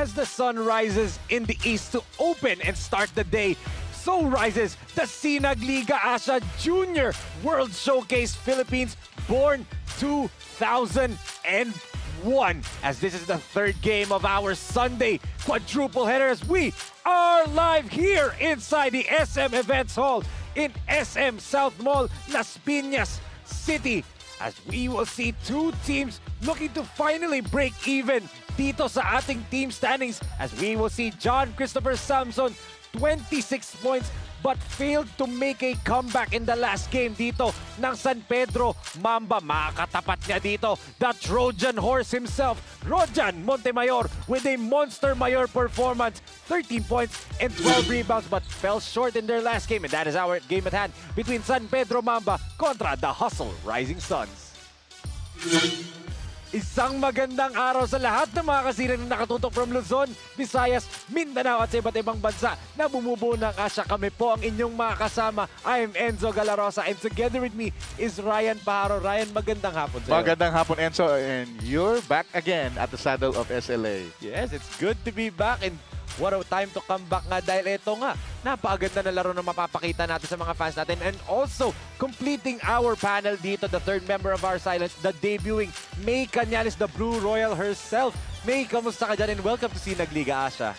As the sun rises in the east to open and start the day, so rises the SINAG Liga ASYA Junior World Showcase Philippines, born 2001. As this is the third game of our Sunday quadruple header, as we are live here inside the SM Events Hall in SM SOUTHMALL, Las Piñas City, as we will see two teams looking to finally break even dito sa ating team standings, as we will see John Christopher Samson 26 points but failed to make a comeback in the last game dito ng San Pedro Mamba. Makakatapat niya dito the Trojan horse himself, Rojan Montemayor, with a monster mayor performance, 13 points and 12 rebounds, but fell short in their last game. And that is our game at hand between San Pedro Mamba kontra the Hustle Rising Suns. Isang magandang araw sa lahat ng mga kasiran na nakatutok from Luzon, Visayas, Mindanao at sa iba't ibang bansa na bumubuo ng Asya. Kami po ang inyong mga kasama. I am Enzo Galarosa and together with me is Ryan Paharo. Ryan, magandang hapon sa'yo. Magandang hapon, Enzo, and you're back again at the saddle of SLA. Yes, it's good to be back and what a time to come back nga dahil ito nga, napakaganda na laro na mapapakita natin sa mga fans natin. And also, completing our panel dito, the third member of our silence, the debuting May Cañales, the Blue Royal herself. May, kamusta ka dyan and welcome to SINAG Liga ASYA.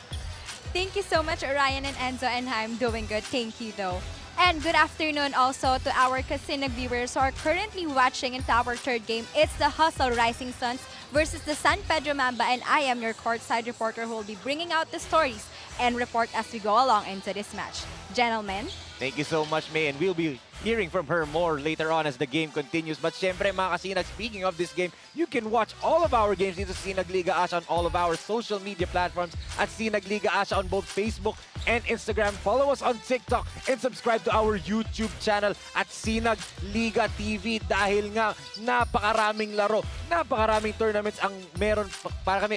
Thank you so much, Ryan and Enzo, and I'm doing good. Thank you, though. And good afternoon also to our Kasinag viewers who are currently watching into our third game. It's the Hustle Rising Suns versus the San Pedro Mamba, and I am your courtside reporter who will be bringing out the stories and report as we go along into this match. Gentlemen. Thank you so much, May, and we'll be hearing from her more later on as the game continues. But syempre, mga kasinag, speaking of this game, you can watch all of our games dito sa SINAG Liga ASYA on all of our social media platforms at SINAG Liga ASYA on both Facebook and Instagram. Follow us on TikTok and subscribe to our YouTube channel at SINAG Liga TV dahil nga napakaraming laro, napakaraming tournaments ang meron para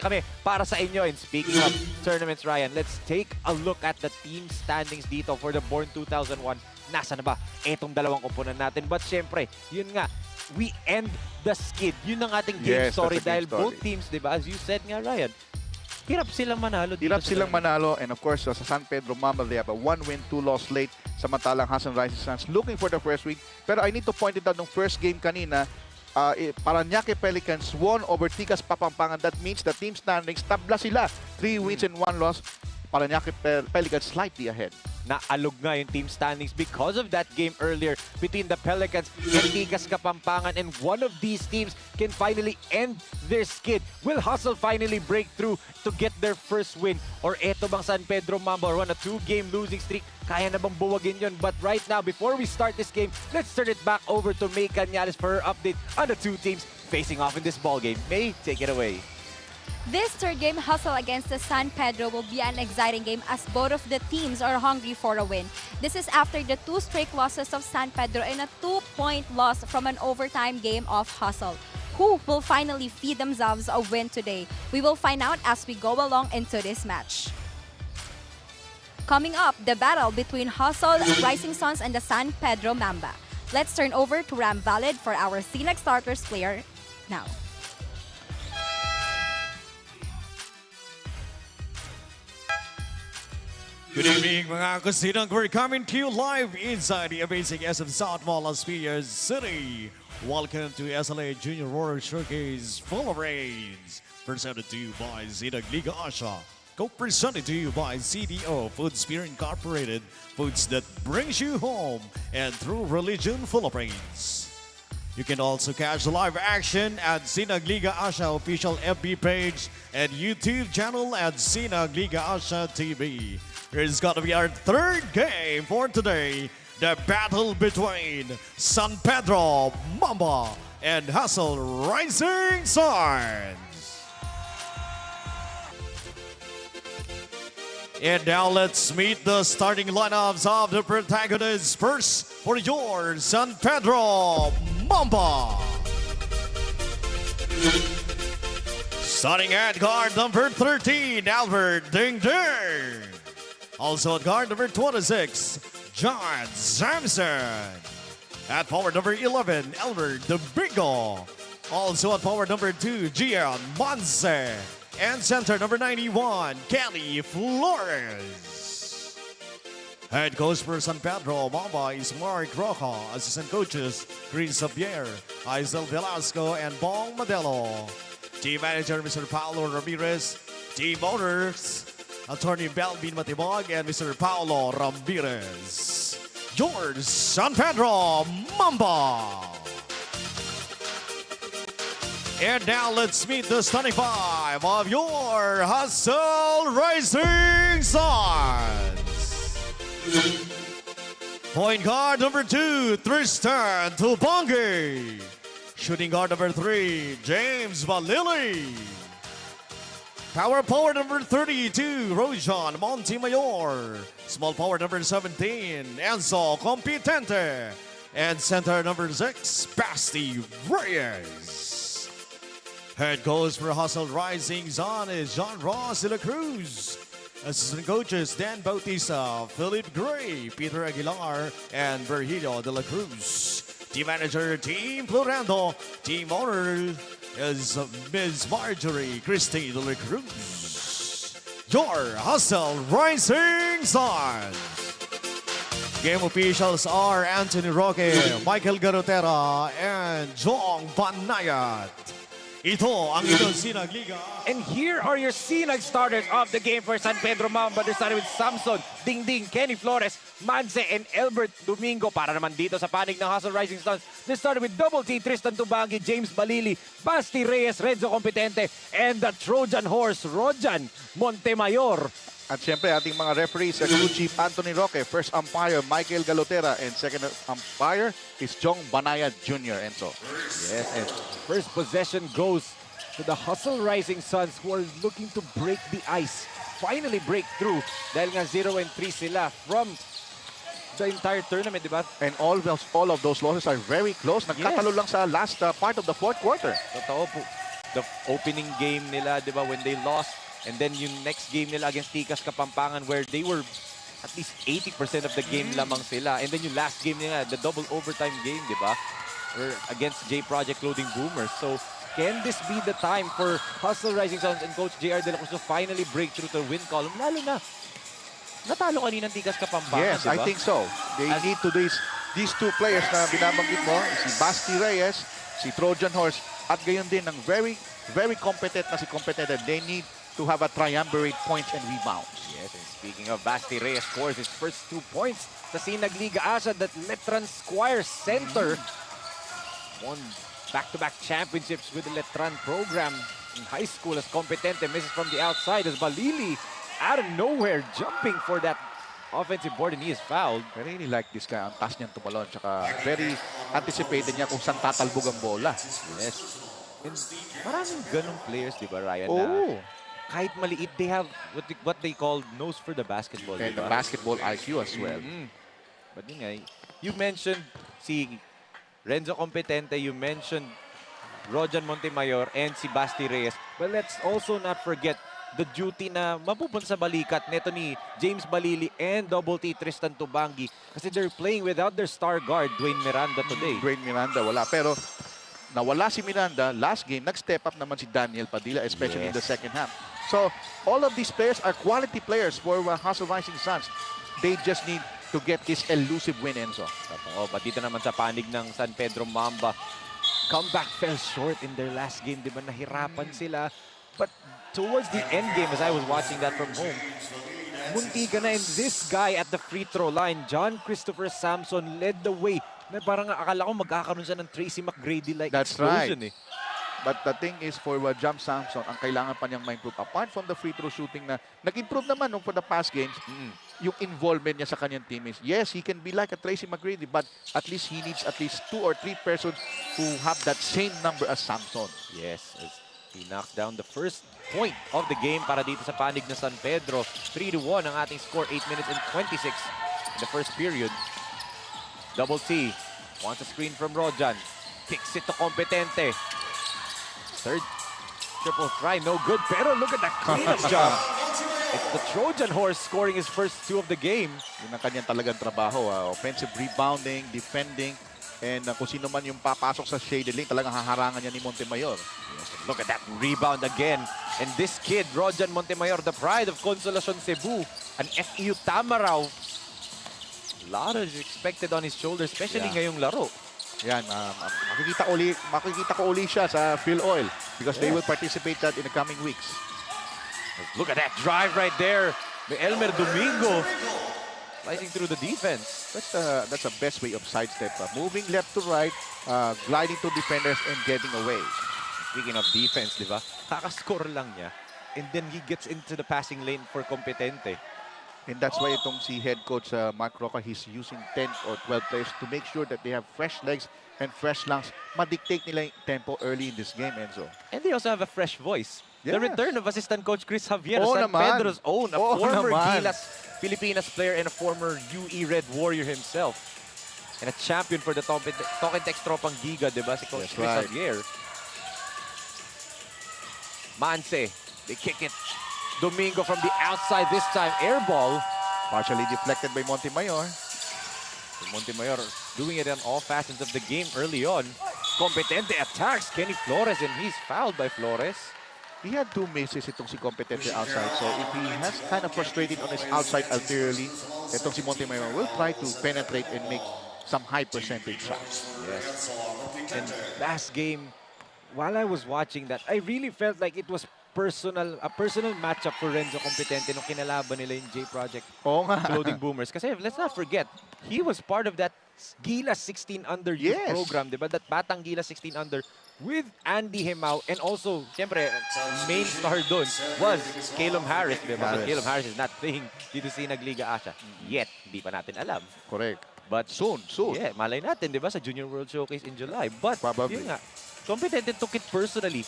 para sa inyo. And speaking of tournaments, Ryan, let's take a look at the team standings dito for the Born 2001. Nasa na ba etong dalawang koponan natin? But syempre, yun nga, we end the skid. Yun ang ating game story dahil both teams, di ba, as you said nga, Ryan, hirap silang manalo. Hirap silang manalo, and of course, sa San Pedro Mamba, they have a 1-win, 2-loss slate. Samantalang Hustle Rising Suns looking for the first win. Pero I need to point it out, nung first game kanina, Paranaque Pelicans won over Tigas Papampangan. That means the team standings, tabla sila. 3 wins and 1 loss. Paranaque Pelicans slightly ahead. Naalog nga yung team standings because of that game earlier between the Pelicans and Tigas Kapampangan, and one of these teams can finally end their skid. Will Hustle finally break through to get their first win? Or eto bang San Pedro Mamba on a 2-game losing streak? Kaya na bang buwagin yun? But right now, before we start this game, let's turn it back over to May Cañales for her update on the two teams facing off in this ball game. May, take it away. This third game, Hustle against the San Pedro, will be an exciting game as both of the teams are hungry for a win. This is after the 2 straight losses of San Pedro and a 2-point loss from an overtime game of Hustle. Who will finally feed themselves a win today? We will find out as we go along into this match. Coming up, the battle between Hustle Rising Suns and the San Pedro Mamba. Let's turn over to Ram Valid for our SINAG starters player now. Good evening, mga kasinag. We're coming to you live inside the amazing SM SOUTHMALL, Las Piñas City. Welcome to SLA Junior World Showcase Philippines, presented to you by SINAG Liga ASYA. Co-presented to you by CDO, Food Spirit Incorporated, foods that brings you home and through religion Philippines. You can also catch the live action at SINAG Liga Asya official FB page and YouTube channel at SINAG Liga Asya TV. Here's going to be our third game for today. The battle between San Pedro Mamba and Hustle Rising Suns. And now let's meet the starting lineups of the protagonists. First, for your San Pedro Mamba. Starting at guard number 13, Albert Ding Ding. Also at guard number 26, John Samson. At forward number 11, Albert the Bingo. Also at forward number 2, Gian Monse. And center number 91, Kelly Flores. Head coach for San Pedro Mamba is Mark Roca. Assistant coaches, Chris Xavier, Isel Velasco, and Bong Modelo. Team manager, Mr. Paulo Ramirez. Team owners, Attorney Belvin Matibog and Mr. Paulo Ramirez. Yours, San Pedro Mamba. And now let's meet the starting five of your Hustle Rising Suns. Point guard number 2, Tristan Tubangi. Shooting guard number 3, James Valili. Power forward number 32, Rojan Montemayor. Small forward number 17, Enzo Competente. And center number 6, Basti Reyes. Head coach for Hustle Rising Sun is John Ross de la Cruz. Assistant coaches Dan Bautista, Philip Gray, Peter Aguilar, and Virgilio de la Cruz. Team manager, Team Florando. Team owner is Ms. Marjorie Christie de la Cruz. Your Hustle Rising Sun. Game officials are Anthony Roque, Michael Garotera, and Jong Banayat. Ito ang inyong SINAG Liga. And here are your SINAG starters of the game for San Pedro Mamba. They're starting with Samson, Ding Ding, Kenny Flores, Manse, and Albert Domingo. Para naman dito sa panig ng Hustle Rising Suns, they started with Double T, Tristan Tubangi, James Balili, Basti Reyes, Renzo Competente, and the Trojan Horse, Rojan Montemayor. At siyempre, ating mga referees, Crew Chief Anthony Roque, first umpire Michael Galotera, and second umpire is Jong Banayad Jr. Enzo. Yes, and first possession goes to the Hustle Rising Suns who are looking to break the ice. Finally break through dahil nga 0-3 sila from the entire tournament, di ba? And all of those losses are very close. Nagkatalo lang sa last part of the fourth quarter. Totoo po. The opening game nila, di ba, when they lost, and then yung next game nila against Tikas Kapampangan where they were at least 80% of the game lamang sila. And then yung last game nila, the double overtime game, di ba? Or against J Project Loading Boomers. So, can this be the time for Hustle Rising Suns and Coach JR De La Cruz to finally break through the win column? Lalo na, natalo kanina ng Tikas Kapampangan, Yes, di ba? I think so. They need to these two players na binabanggit mo, si Basti Reyes, si Trojan Horse, at gayon din ng very competent na si Competente. They need to have a triumvirate points and rebounds. Yes, and speaking of, Basti Reyes scores his first 2 points sa SINAG Liga Asya that Letran Squire Center won back-to-back championships with the Letran program in high school as Competente misses from the outside as Balili out of nowhere jumping for that offensive board and he is fouled. I really like this guy. Ang taas niyang tumalon. Tsaka very anticipated niya kung saan tatalbog ang bola. Yes. And maraming ganong players, di ba, Ryan? Oh. Kahit maliit, they have what they call nose for the basketball. And diba? the basketball IQ as well. But yun nga, you mentioned si Renzo Competente, you mentioned Rojan Montemayor, and si Basti Reyes. But let's also not forget the duty na mapupunta sa balikat neto ni James Balili and Double T Tristan Tubangi kasi they're playing without their star guard, Dwayne Miranda, today. Dwayne Miranda, wala. Pero nawala si Miranda, last game, nag-step up naman si Daniel Padilla, especially in the second half. So, all of these players are quality players for Hustle Rising Suns. They just need to get this elusive win, Enzo. Oh, but dito naman sa panig ng San Pedro Mamba, comeback fell short in their last game. Di ba nahirapan sila? But towards the end game, as I was watching that from home, munti ka na, and this guy at the free throw line, John Christopher Samson, led the way Na parang akala ko magkakaroon siya ng Tracy McGrady-like That's explosion right. But the thing is, for Jam Samson, ang kailangan pa niyang ma-improve. Apart from the free throw shooting na nag-improve naman for the past games, yung involvement niya sa kanyang teammates. Yes, he can be like a Tracy McGrady, but at least he needs at least 2 or 3 persons who have that same number as Samson. Yes, as he knocks down the first point of the game para dito sa panig na San Pedro. 3-1 ang ating score, 8 minutes and 26 in the first period. Double T wants a screen from Rojan. Kicks it to Competente. Third triple try, no good. Pero look at that cleanup job. It's the Trojan horse scoring his first 2 of the game. Yun ang kanyang talagang trabaho. Offensive rebounding, defending, and kung sino man yung papasok sa shaded lane, talagang haharangan niya ni Montemayor. Yes, look at that rebound again. And this kid, Rojan Montemayor, the pride of Consolacion Cebu, an FEU Tamaraw. A lot is expected on his shoulders, especially ngayong laro. Yan, makikita ko uli siya sa Phil Oil because they will participate that in the coming weeks. Look at that drive right there. May Elmer Domingo slicing through the defense. That's the best way of sidestep. Moving left to right, gliding to defenders and getting away. Speaking of defense, di ba? Kakascore lang niya. And then he gets into the passing lane for Competente. And that's why itong si head coach Mark Roca, he's using 10 or 12 players to make sure that they have fresh legs and fresh lungs. Ma-dictate nila yung tempo early in this game, Enzo. And they also have a fresh voice. Yes. The return of assistant coach Chris Javier, Oo San naman. Pedro's own, a Oo former naman. Gilas Pilipinas player and a former UE Red Warrior himself. And a champion for the Tokentex Tropang Giga, di ba? Si Coach That's Chris right. Javier. Manse, they kick it. Domingo from the outside this time, air ball. Partially deflected by Montemayor. Montemayor doing it in all facets of the game early on. Competente attacks Kenny Flores and he's fouled by Flores. He had 2 misses itong si Competente outside. So if he has kind of frustrated on his outside ulteriorly, itong si Montemayor will try to penetrate and make some high percentage shots. Yes. And last game, while I was watching that, I really felt like it was a personal matchup for Renzo Competente nung kinalaban nila yung J Project Oo nga. Clothing Boomers. Kasi let's not forget, he was part of that Gilas 16 Under youth Yes. program, di ba? That Batang Gilas 16 Under with Andy Hemao and also, siyempre, main star doon was Calum Harris, di ba? But Harris. Calum Harris is not playing dito sa SINAG Liga Asya. Yet, hindi pa natin alam. Correct. But Soon. yeah, malay natin, di ba, sa Junior World Showcase in July. But, Probably. yun nga, Competente took it personally.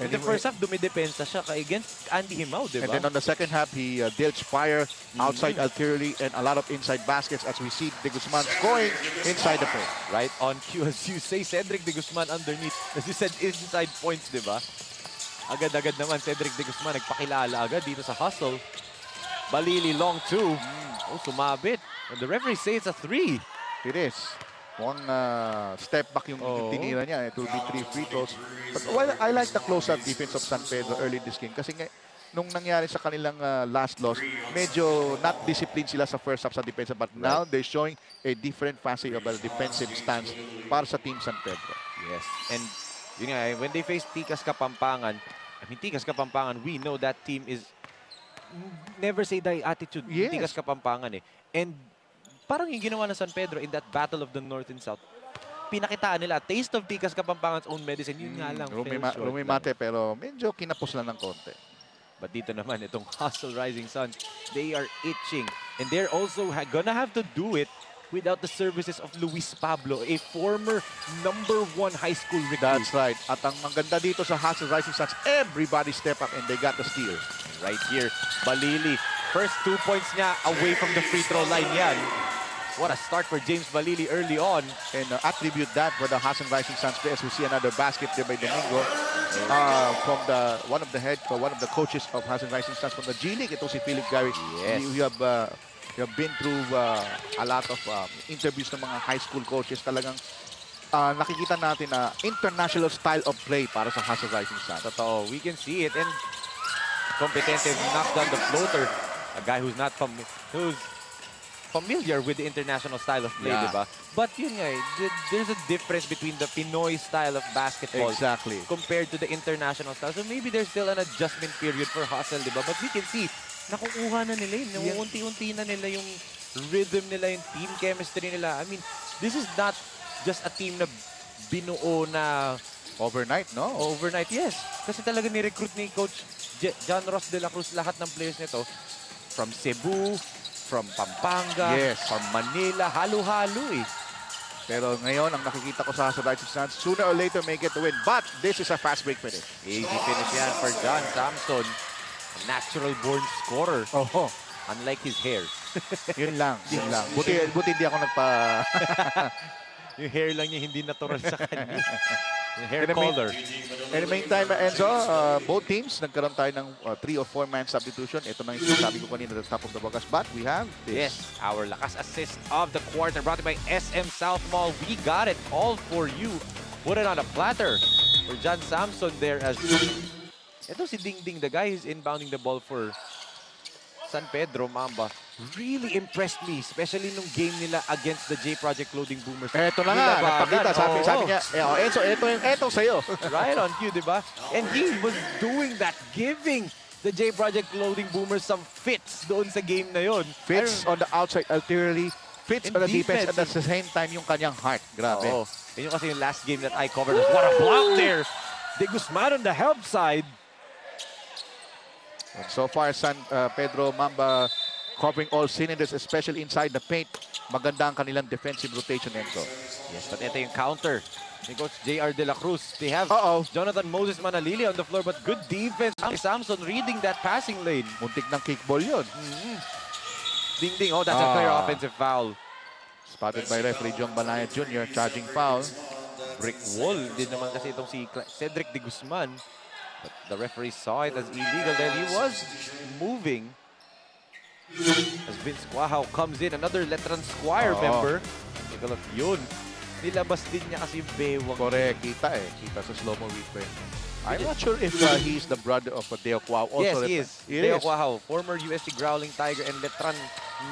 In the first half, dumidepensa siya against Andy Hemao, di And ba? then on the second half, he dilged fire outside ulteriorly and a lot of inside baskets as we see De Guzman scoring inside the paint. Right on cue, as you say, Cedric De Guzman underneath. As you said, inside points, di ba? Agad-agad naman, Cedric De Guzman nagpakilala agad dito sa hustle. Balili, long 2. Oh, sumabit. And the referee says it's a 3. It is. Mukhang step back yung tinira niya. It will be 3 free throws. But while I like the close-up defense of San Pedro early in this game kasi nung nangyari sa kanilang last loss, medyo not disciplined sila sa first half sa defense. But now they're showing a different facet of a defensive stance para sa team San Pedro. Yes. And yun nga, when they face Tikas Kapampangan, Tikas Kapampangan, we know that team is never say die attitude. Yes. Tikas Kapampangan eh. And parang yung ginawa ng San Pedro in that battle of the North and South, pinakitaan nila, taste of Tikas Kapampangan's own medicine, yun nga lang, Lumimate pero medyo kinapos lang ng konti. But dito naman, itong Hustle Rising Suns, they are itching. And they're also gonna have to do it without the services of Luis Pablo, a former #1 high school recruit. That's right. At ang maganda dito sa Hustle Rising Suns, everybody step up and they got the steal. Right here, Balili. First 2 points niya away from the free throw line yan. What a start for James Balili early on. And attribute that for the Hustle Rising Suns players. We see another basket there by Domingo from one of the coaches of Hustle Rising Suns from the G League. Ito si Philip Gary. Yes. You have been through a lot of interviews ng mga high school coaches. Talagang nakikita natin na international style of play para sa Hustle Rising Suns. Totoo, we can see it. And Competente knocks down the floater. A guy who's familiar with the international style of play, Yeah. diba? But yun nga, there's a difference between the Pinoy style of basketball Exactly. compared to the international style. So maybe there's still an adjustment period for Hustle, diba? But we can see, nakukuha na nila yun. Unti-unti na nila yung rhythm nila, yung team chemistry nila. I mean, this is not just a team na binuo na Overnight, no? overnight. Yes, kasi talaga ni-recruit ni Coach John Ross de la Cruz lahat ng players nito. From Cebu, from Pampanga, Yes. from Manila, halo-halo eh. Pero ngayon, ang nakikita ko sa Hassel Rising Suns, sooner or later may get the win. But this is a fast break finish. Easy finish yan for John Samson. A natural-born scorer, Oh, unlike his hair. yun lang, yun lang. Buti hindi ako nagpa... Yung hair lang niya hindi natural sa kanya. Yung hair In the color. In the meantime, Enzo, both teams, nagkaroon tayo ng 3 or 4 man substitution. Ito na yung sinasabi ko kanina at the top of the broadcast. But we have this. Yes, our lakas assist of the quarter brought to you by SM SOUTHMALL. We got it all for you. Put it on a platter for John Samson there as... Ito si Ding Ding, the guy who's inbounding the ball for San Pedro Mamba. Really impressed me, especially nung game nila against the J Project Clothing Boomers. Eto na nga, nagpakita. Sabi niya, Enzo, ito sa'yo. Right on cue, di ba? And he was doing that, giving the J Project Clothing Boomers some fits doon sa game na yon. Fits on the outside, ulteriorly. Fits In on the defense, defense. and at the same time, yung kanyang heart. Grabe. Oo. Yun yung kasi yung last game that I covered. What a block there! De Guzman on the help side. And so far, San Pedro Mamba covering all cylinders, especially inside the paint. Maganda ang kanilang defensive rotation, Enzo. Yes, but ito yung counter ni Coach JR De La Cruz. They have Jonathan Moses Manalili on the floor, but good defense. Samson reading that passing lane. Muntik ng kickball yun. Ding Ding, oh, that's a clear offensive foul. Spotted by referee Jong Banaya Jr. Charging foul. Brick wall din naman kasi itong si Cedric De Guzman. But the referee saw it as illegal. Then he was moving. As Vince Quahaw comes in, another Letran Squire member. Take a look, yun. Nilabas din niya kasi yung bewang. Correct, kita eh. Kita sa slow-mo replay. I'm not sure if he's the brother of Deo Quahaw. Yes, he is. It Deo is. Quahaw, former UST Growling Tiger and Letran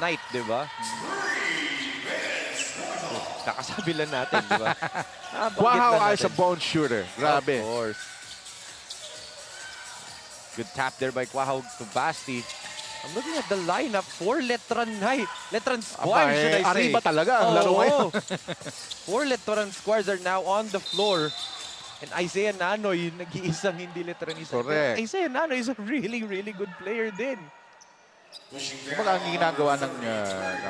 Knight, di ba? Kakasabi lang natin, di ba? Quahaw is a bone shooter. Grabe. Of course. Good tap there by Quahaw to Basti. I'm looking at the lineup for Letran Knight. Letran Squire, should I say. Arriba talaga ang laro ngayon. 4 Letran Squires are now on the floor. And Isaiah Nanoy, nag-iisang hindi Letranista. Correct. Isaiah Nanoy is a really, really good player din. Kumbaga ang ginagawa ng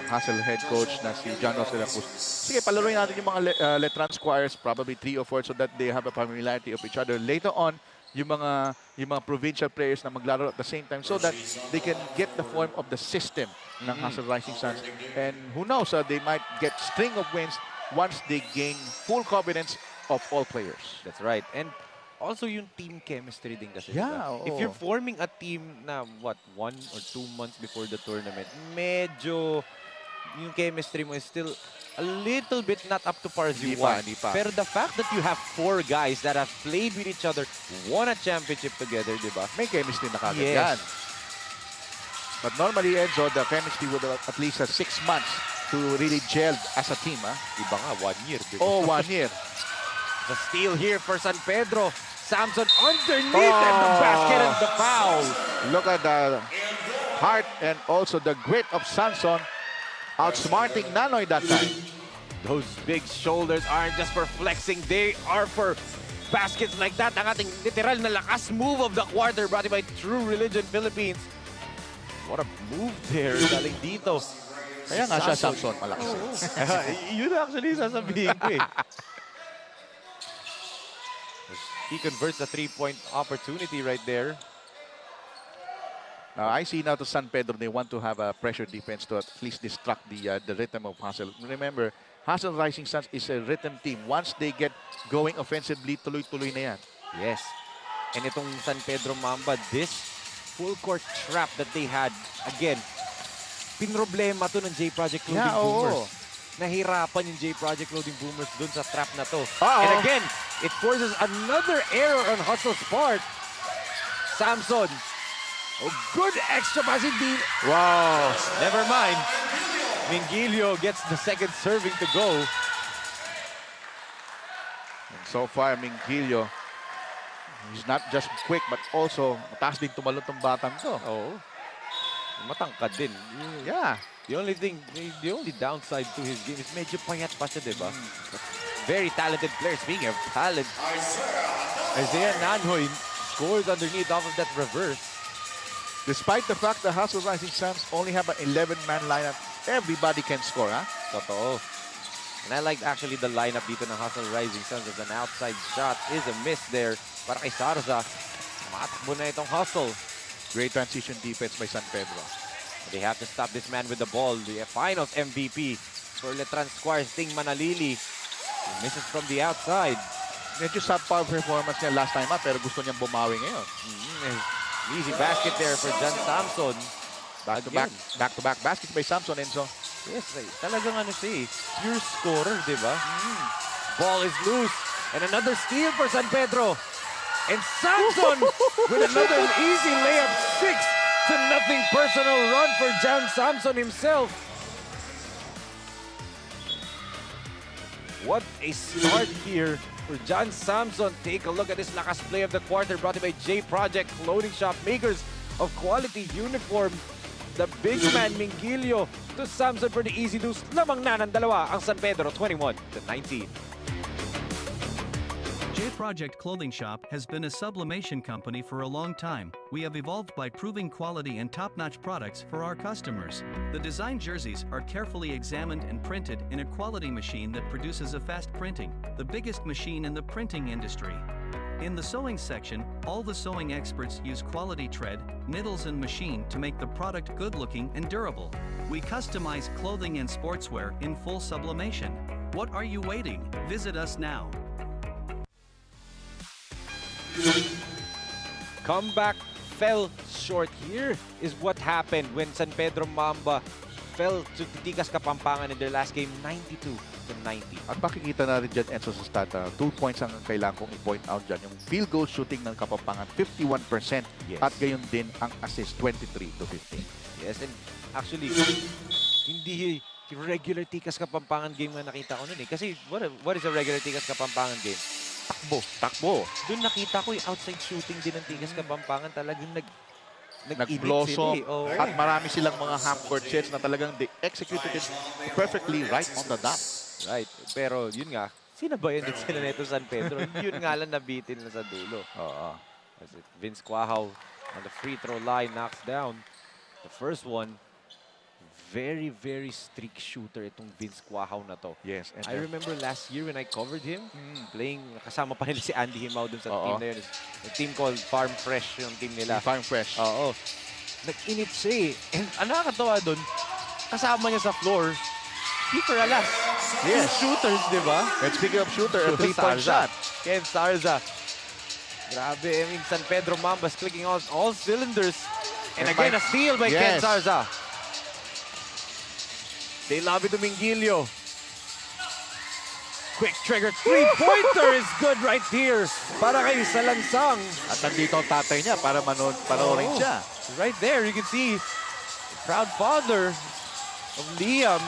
Hassel head coach na si John Ross de la Cruz. Sige, palaruin natin yung mga Letran Squires, probably 3 or 4, so that they have a familiarity of each other. Later on, yung mga provincial players na maglaro at the same time so that they can get the form of the system ng Hassel Rising Suns. And who knows, they might get string of wins once they gain full confidence of all players. That's right. And also yung team chemistry din kasi. Yeah, diba? If you're forming a team na, 1 or 2 months before the tournament, medyo yung chemistry mo is still a little bit not up to par as you want. Hindi pa. Pero the fact that you have 4 guys that have played with each other, won a championship together, di ba? May chemistry na kagad Yes. yan. But normally, Enzo, the chemistry would at least 6 months to really gel as a team. Iba nga, 1 year, di ba? Oh, 1 year. The steal here for San Pedro. Samson underneath and the basket and the foul. Look at the heart and also the grit of Samson. Outsmarting Nanoy that time. Those big shoulders aren't just for flexing, they are for baskets like that. Ang ating literal na lakas move of the quarter brought to you by True Religion Philippines. What a move there, galing dito. Kaya nga siya Samson, malakas. Yun actually sasabihin ko eh. He converts a 3-point opportunity right there. I see now to San Pedro, they want to have a pressure defense to at least distract the rhythm of Hassel. Remember, Hassel Rising Suns is a rhythm team. Once they get going offensively, tuloy-tuloy na yan. Yes. And itong San Pedro Mamba, this full court trap that they had, again, pinroblema to ng J Project Clothing Boomers. Nahirapan yung J Project Clothing Boomers dun sa trap na to. And again, it forces another error on Hustle's part. Samson. Oh, good extra pass indeed. Wow. Never mind. Mingilio gets the second serving to go. And so far, Mingilio, he's not just quick, but also mataas din tumalon tong batang to. Oh. Matangkad din. Yeah. The only thing, the only downside to his game is medyo payat pa siya, diba? Very talented player. Speaking of talent, Isaiah Nanoy scores underneath off of that reverse. Despite the fact the Hustle Rising Suns only have an 11-man lineup, everybody can score, ha? Totoo. And I like actually the lineup dito ng Hustle Rising Suns as an outside shot is a miss there para kay Sarza. Matakbo na itong Hustle. Great transition defense by San Pedro. They have to stop this man with the ball. The finals MVP for Letran Squires, Ting Manalili. He misses from the outside. Medyo subpar performance niya last time, pero gusto niyang bumawi ngayon. Easy basket there for John Samson. Back-to-back baskets by Samson, Enzo. Yes, talagang ano siya, pure scorer, di ba? Ball is loose. And another steal for San Pedro. And Samson with another easy layup. 6-0 personal run for John Samson himself. What a start here for John Samson. Take a look at this lakas play of the quarter brought to you by J Project Clothing Shop, makers of quality uniform. The big man Mingilio to Samson for the easy deuce. Lamang na ng dalawa ang San Pedro, 21-19. J Project Clothing Shop has been a sublimation company for a long time. We have evolved by proving quality and top-notch products for our customers. The design jerseys are carefully examined and printed in a quality machine that produces a fast printing, the biggest machine in the printing industry. In the sewing section, all the sewing experts use quality thread, needles and machine to make the product good-looking and durable. We customize clothing and sportswear in full sublimation. What are you waiting? Visit us now. Comeback fell short. Here is what happened when San Pedro Mamba fell to Titikas Kapampangan in their last game, 92-90. At makikita na rin dyan, Enzo, sa stat, 2 points ang kailangan kong i-point out dyan. Yung field goal shooting ng Kapampangan, 51%. Yes. At gayon din ang assist, 23-15. Yes, and actually, hindi regular Tikas Kapampangan game na nakita ko nun eh. Kasi what is a regular Tikas Kapampangan game? Takbo. Doon nakita ko yung outside shooting din ng Tikas Kapampangan. Talagang nag-blossom. Oh. At marami silang mga half-court sets na talagang they executed it perfectly right on the dot. Right. Pero yun nga, sinabayan din sila nito San Pedro. Yun nga lang nabitin na sa dulo. Vince Quahaw on the free throw line knocks down the first one. Very, very strict shooter itong Vince Quahaw na to. Yes. And I remember last year when I covered him, playing, kasama pa nila si Andy Himaw dun sa team na yun. A team called Farm Fresh yung team nila. Farm Fresh. Oo. Nag-init siya eh. And ang nakakatawa dun, kasama niya sa floor, Kiefer Alas. Yes. Shooters, di ba? And speaking of shooter, a 3-point shot. Ken Sarza. Grabe, I mean, San Pedro Mambas clicking on all cylinders. And again, a steal by Ken Sarza. They love it to Mingilio. Quick trigger, three-pointer is good right here para kay Salansang. At nandito ang tatay niya para panoorin siya. Right there, you can see the proud father of Liam.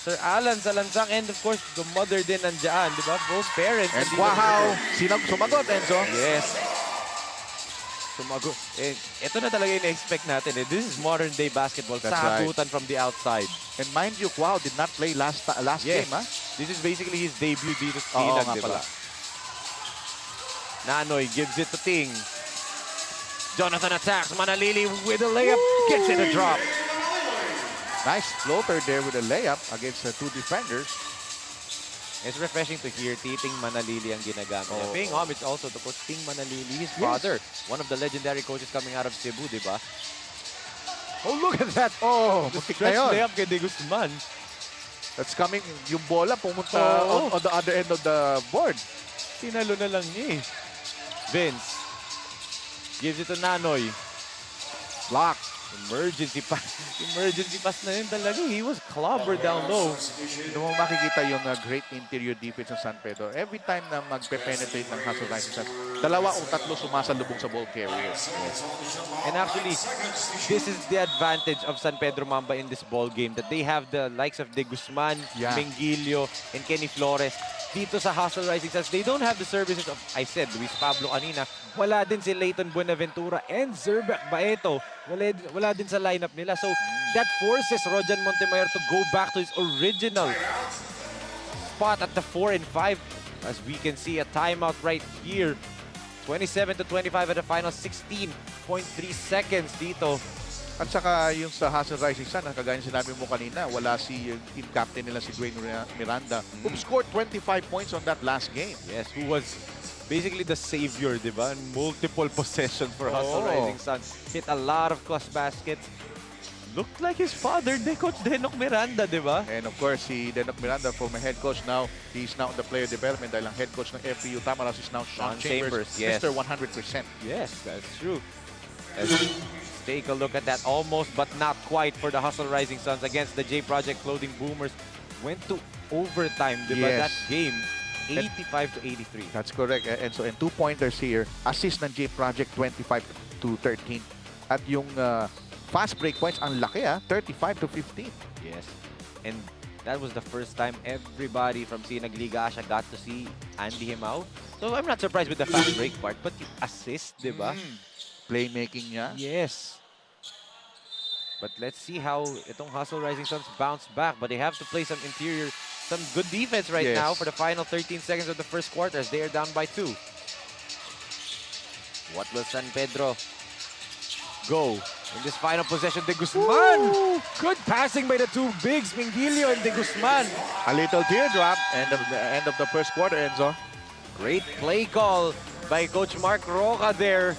Sir Alan Salansang, and of course, the mother din nandiyan, di ba? Both parents. And Quahaw, sumagot, Enzo. Yes. Sumagot. Eh, ito na talaga yung expect natin. Eh. This is modern day basketball. Sagutan from the outside. And mind you, Quahaw did not play last game, ha? This is basically his debut dito sa SINAG, di ba? Nanoy gives it to Ting. Jonathan attacks. Manalili with a layup. Gets it a drop. Nice floater there with a layup against the two defenders. It's refreshing to hear Ting Manalili ang ginagamit niya. Paying homage also to Coach Ting Manalili, his father. One of the legendary coaches coming out of Cebu, di ba? Oh, look at that! Oh, the muntik stretch na yun. layup kay De Guzman. That's coming, yung bola pumunta on the other end of the board. Tinalo na lang niya eh. Vince gives it to Nanoy. Block. Emergency pass na yun talaga. He was clobbered down low. Doon mo makikita yung great interior defense ng San Pedro. Every time na magpe-penetrate ng Hustle Rising Suns, 2 o 3 sumasalubong sa ball carrier. And actually, this is the advantage of San Pedro Mamba in this ball game, that they have the likes of De Guzman, Mingilio, and Kenny Flores. Dito sa Hustle Rising Suns, they don't have the services of, I said, Luis Pablo kanina, wala din si Leighton Buenaventura and Zerbeck Baeto. Wala din sa lineup nila. So that forces Rojan Montemayor to go back to his original spot at the 4 and 5. As we can see, a timeout right here. 27-25 at the final, 16.3 seconds dito. At saka yung sa Hassel Rising Sun, kagaya sinabi mo kanina, wala si team captain nila si Dwayne Miranda, who scored 25 points on that last game. Yes, who was basically the savior, di ba? Multiple possessions for Hassel Rising Sun. Hit a lot of clutch baskets. Looked like his father, Coach Denok Miranda, di ba? And of course, si Denok Miranda, former head coach now, he's now in the player development dahil ang head coach ng FPU Tamaras is now Sean Chambers, yes. Mr. 100%. Yes, that's true. Let's take a look at that. Almost but not quite for the Hassel Rising Suns against the J Project Clothing Boomers. Went to overtime, di ba? Yes. That game, 85-83. That's correct. And so, and 2 pointers here. Assist ng J Project, 25-13. At yung fast break points, ang laki 35-15. Yes. And that was the first time everybody from SINAG Liga Asya got to see Andy Himao. So I'm not surprised with the fast break part, but the assist, di ba? Playmaking niya. Yes. But let's see how itong Hassel Rising Suns bounce back. But they have to play some good defense right Yes. now for the final 13 seconds of the first quarter as they are down by 2. What will San Pedro go in this final possession? De Guzman! Good passing by the two bigs, Mingilio and De Guzman. A little teardrop. End of the first quarter, Enzo. Great play call by Coach Mark Roca there.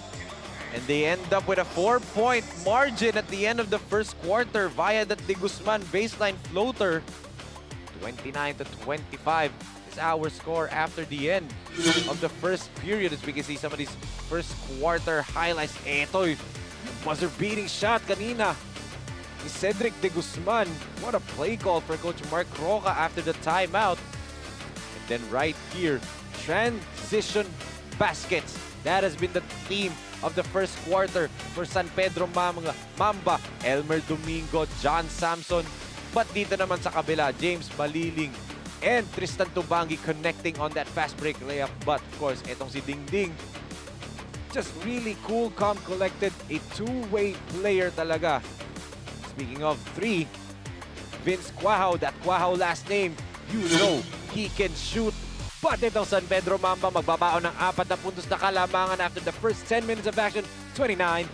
And they end up with a 4-point margin at the end of the first quarter via that De Guzman baseline floater. 29-25 is our score after the end of the first period. As we can see some of these first quarter highlights. Ito, buzzer-beating shot kanina ni Cedric De Guzman. What a play call for Coach Mark Roca after the timeout. And then right here, transition baskets. That has been the theme of the first quarter for San Pedro Mamba, Elmer Domingo, John Samson. But dito naman sa kabila, James Maliling and Tristan Tubangi connecting on that fast break layup. But of course, etong si Dingding, just really cool, calm, collected. A two-way player talaga. Speaking of 3, Vince Quahaw, that Quahaw last name, you know he can shoot. But itong San Pedro Mamba magbabaon ng 4 na puntos na kalamangan after the first 10 minutes of action, 29-25.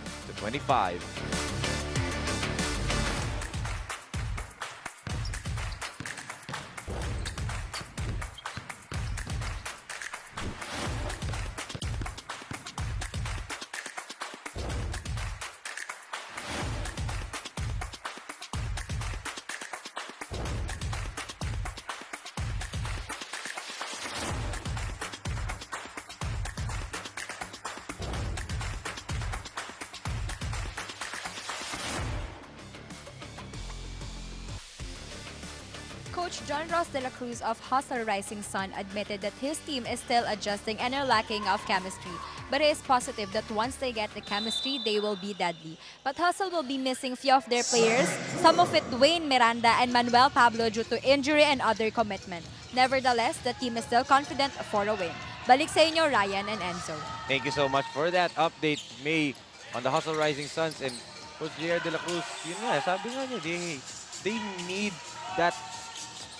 Coach John Ross de la Cruz of Hassel Rising Sun admitted that his team is still adjusting and are lacking of chemistry. But he is positive that once they get the chemistry, they will be deadly. But Hassel will be missing few of their players, some of it Dwayne Miranda and Manuel Pablo due to injury and other commitment. Nevertheless, the team is still confident for a win. Balik sa inyo, Ryan and Enzo. Thank you so much for that update, May, on the Hassel Rising Suns. And Coach J.R. de la Cruz, yun nga, sabi nga niya, they need that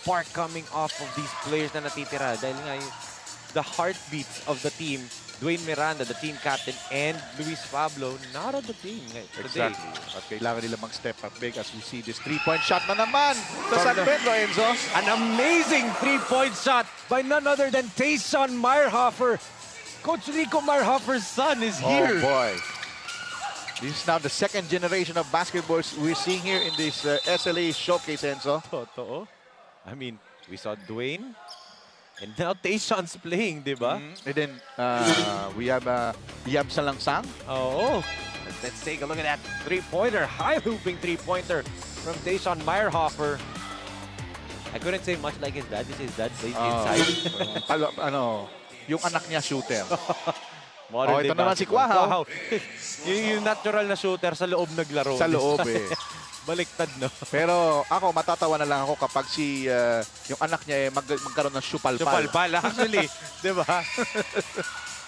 spark coming off of these players na natitira. Dahil nga, the heartbeats of the team, Dwayne Miranda, the team captain, and Luis Pablo, not on the team today. Exactly. At kailangan nila mag-step up big as we see this 3-point shot na naman sa San Pedro, Enzo. An amazing 3-point shot by none other than Tayshon Meyerhofer. Coach Rico Meyerhofer's son is here. Oh boy. This is now the second generation of basketballs we're seeing here in this SLA showcase, Enzo. Totoo. I mean, we saw Dwayne, and now Tayshon's playing, di ba? And then we have Yam Salangsang. Oh, let's take a look at that three-pointer, high-looping three-pointer from Tayshon Meyerhofer. I couldn't say much like his dad. This is his dad playing inside. Yung anak niya shooter. Modern ito day naman si Quahaw. Quahaw. yung natural na shooter sa loob naglaro. Sa loob eh. Baliktad, no? Pero ako, matatawa na lang ako kapag yung anak niya magkaroon ng shupalpal. Shupalpal, actually. Di ba?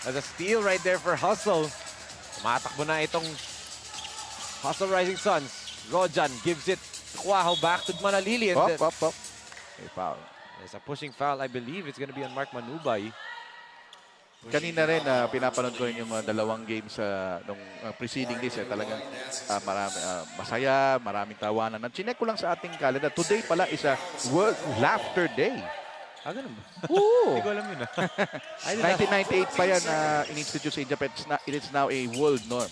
As a steal right there for Hustle. Tumatakbo na itong Hustle Rising Suns. Rojan gives it Quaho back to Manalili. And then, Up. Okay, foul. there's a pushing foul. I believe it's gonna be on Mark Manubay. Kanina rin, pinapanood ko rin yung dalawang games nung preceding this. Talagang marami, masaya, maraming tawanan. Chinek ko lang sa ating calendar. Today pala is a World Laughter Day. Ganun ba? Oo! Hindi ko alam yun. 1998 pa yan in-institute sa Japan. It is now a world norm.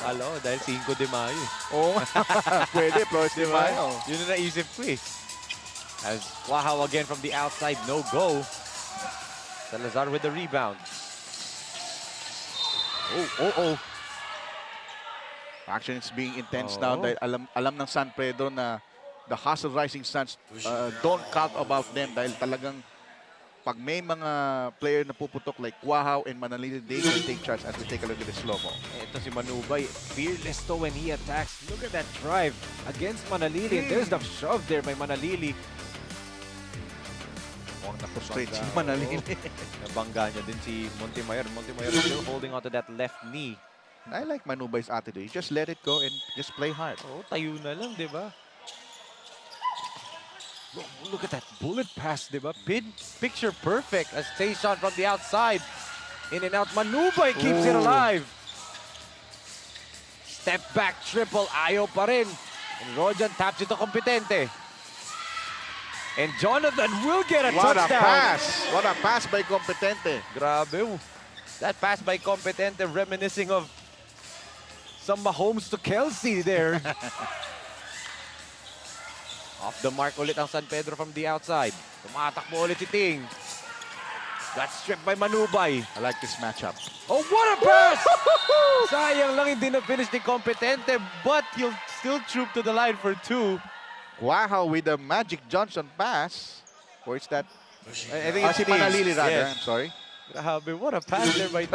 Alo, dahil 5 de Mayo. Oo. Pwede, Flores de Mayo. Yun na naisip ko eh. As Quaho again from the outside, no go. Salazar with the rebound. Oh. Action is being intense now dahil alam ng San Pedro na the Hustle Rising Suns don't count about them dahil talagang pag may mga player na puputok like Quaho and Manalili, they will take charge as we take a look at the slow-mo. Ito si Manubay, fearless to when he attacks. Look at that drive against Manalili. And there's the shove there by Manalili. Straight si Manalili. Nabangga niya din si Montemayor. Montemayor still holding onto that left knee. And I like Manubay's attitude. You just let it go and just play hard. Tayo na lang, di ba? Look at that bullet pass, di ba? Picture perfect as Tayshawn from the outside. In and out, Manubay keeps it alive. Step back triple, ayaw pa rin. And Rojan taps ito kompetente. And Jonathan will get a What touchdown. a pass! What a pass by Competente. Grabe. That pass by Competente reminiscing of some Mahomes to Kelsey there. Off the mark ulit ang San Pedro from the outside. Tumatakbo ulit si Ting. Got stripped by Manubay. I like this matchup. Oh, what a pass! Sayang lang hindi na-finish ni Competente, but he'll still troop to the line for 2. Quaho with a Magic Johnson pass. Or is that? I think it's Si Manalili rather. Yes. I'm sorry. Grabe, what a pass there by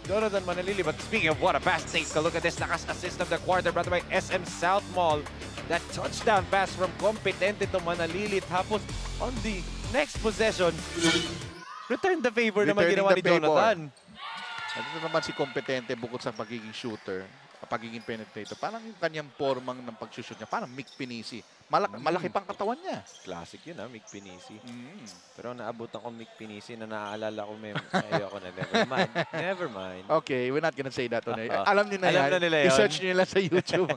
Jonathan Manalili. But speaking of what a pass, take a look at this. Lakas assist of the quarter brought by SM SOUTHMALL. That touchdown pass from Competente to Manalili. Tapos on the next possession, return the favor naman Returning ginawa the ni Jonathan. Ito naman si Competente bukod sa pagiging shooter, pagiging penetrator. Parang yung kanyang formang ng pag-shoot niya, parang Mick Pinisi. Malaki pang katawan niya. Classic yun Mick Pinisi. Pero naabutan ko Mick Pinisi na naaalala ko ayoko na. Never mind. Okay, we're not gonna say that. Alam niyo na Alam yan. na nila yun. I-search niyo lang sa YouTube.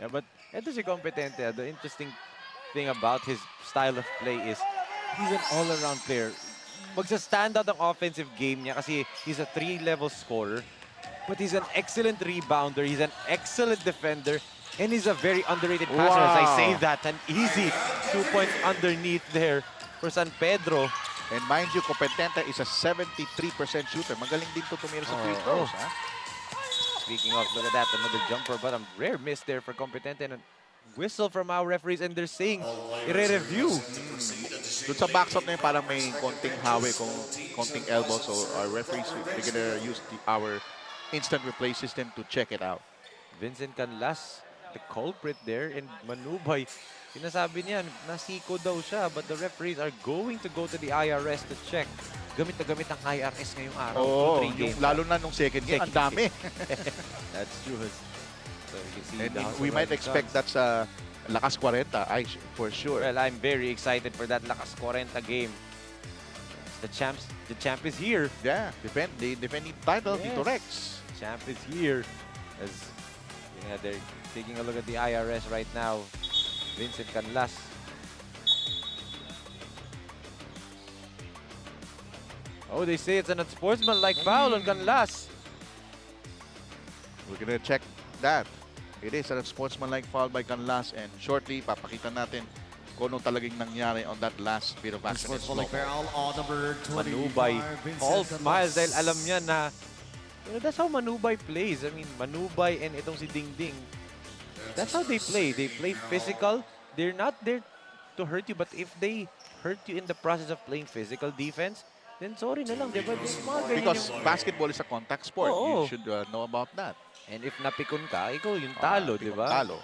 Yeah, but ito si Competente. The interesting thing about his style of play is he's an all-around player. Magsa-stand out ang offensive game niya kasi he's a 3-level scorer. But he's an excellent rebounder. He's an excellent defender. And he's a very underrated passer. As I say that, an easy 2 points underneath there for San Pedro. And mind you, Competente is a 73% shooter. Magaling din to tumira sa free throws. Speaking of, look at that, another jumper, but a rare miss there for Competente. And a whistle from our referees, and they're saying, i-review. Doon sa box-up na yun, parang may konting hawi, konting elbow. So our referees, they're gonna use our instant replay system to check it out. Vincent Canlas, the culprit there, and Manubay, sinasabi niya, nasiko daw siya, but the referees are going to go to the IRS to check. Gamit na gamit ang IRS ngayong araw. Lalo na nung second game, ang dami. That's true. So you can see And we might expect that sa Lakas 40, for sure. Well, I'm very excited for that Lakas 40 game. The champ is here. Yeah, the defending title, Yes. Tito Rex. Champ is here. As they're taking a look at the IRS right now. Vincent Canlas. Oh, they say it's an unsportsmanlike foul on Canlas. We're gonna check that. It is a sportsmanlike foul by Canlas, and shortly, papakita natin kung anong talagang nangyari on that last bit of action. Foul on number 25. Manubay all smiles dahil alam niya na that's how Manubay plays. I mean, Manubay and itong si Dingding, that's how they play. They play physical. They're not there to hurt you, but if they hurt you in the process of playing physical defense, then sorry na lang, diba? Because basketball is a contact sport. Oo. You should know about that. And if napikon ka, ikaw yung talo, di ba? Talo.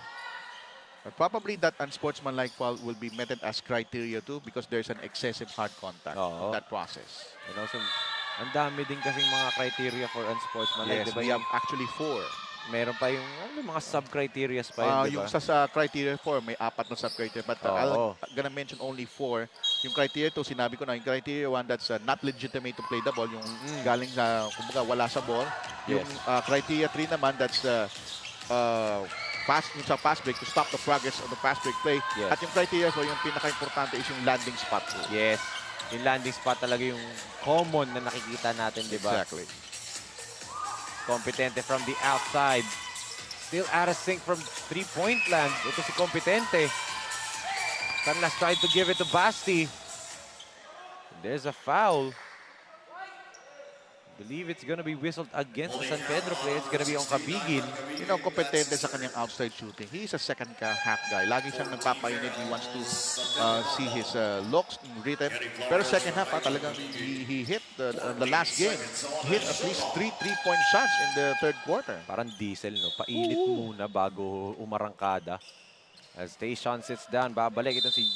But probably that unsportsmanlike foul will be meted as criteria too, because there's an excessive hard contact in that process. And also, Ang dami din kasing mga criteria for unsportsmanlike, Yes, di ba? we have actually 4. Meron pa yung mga sub-criterias pa yun, di Yung ba? sa criteria 4, may 4 na sub-criteria. But Oo. I'm gonna mention only 4. Yung criteria 2, sinabi ko na, yung criteria 1, that's not legitimate to play the ball. Yung galing sa, kumbaga, wala sa ball. Yung Yes. criteria 3 naman, that's yung sa fast break to stop the progress of the fast break play. Yes. At yung criteria 4, yung pinaka-importante is yung landing spot. Yes. Yung landing spot talaga yung common na nakikita natin, di ba? Exactly. Competente from the outside. Still out of sync from three-point land. Ito si Competente. Canlas tried to give it to Basti. There's a foul. I believe it's gonna be whistled against the San Pedro player. It's gonna be on Kabigin. You know, kompetente sa kanyang outside shooting. He's a second half guy. Lagi siyang nagpapainit. He wants to see his looks written. Pero second half, talagang he hit the last game. He hit at least 3 3-point shots in the third quarter. Parang diesel, no? Painit muna bago umarangkada. As Tayshaun sits down, babalik ito si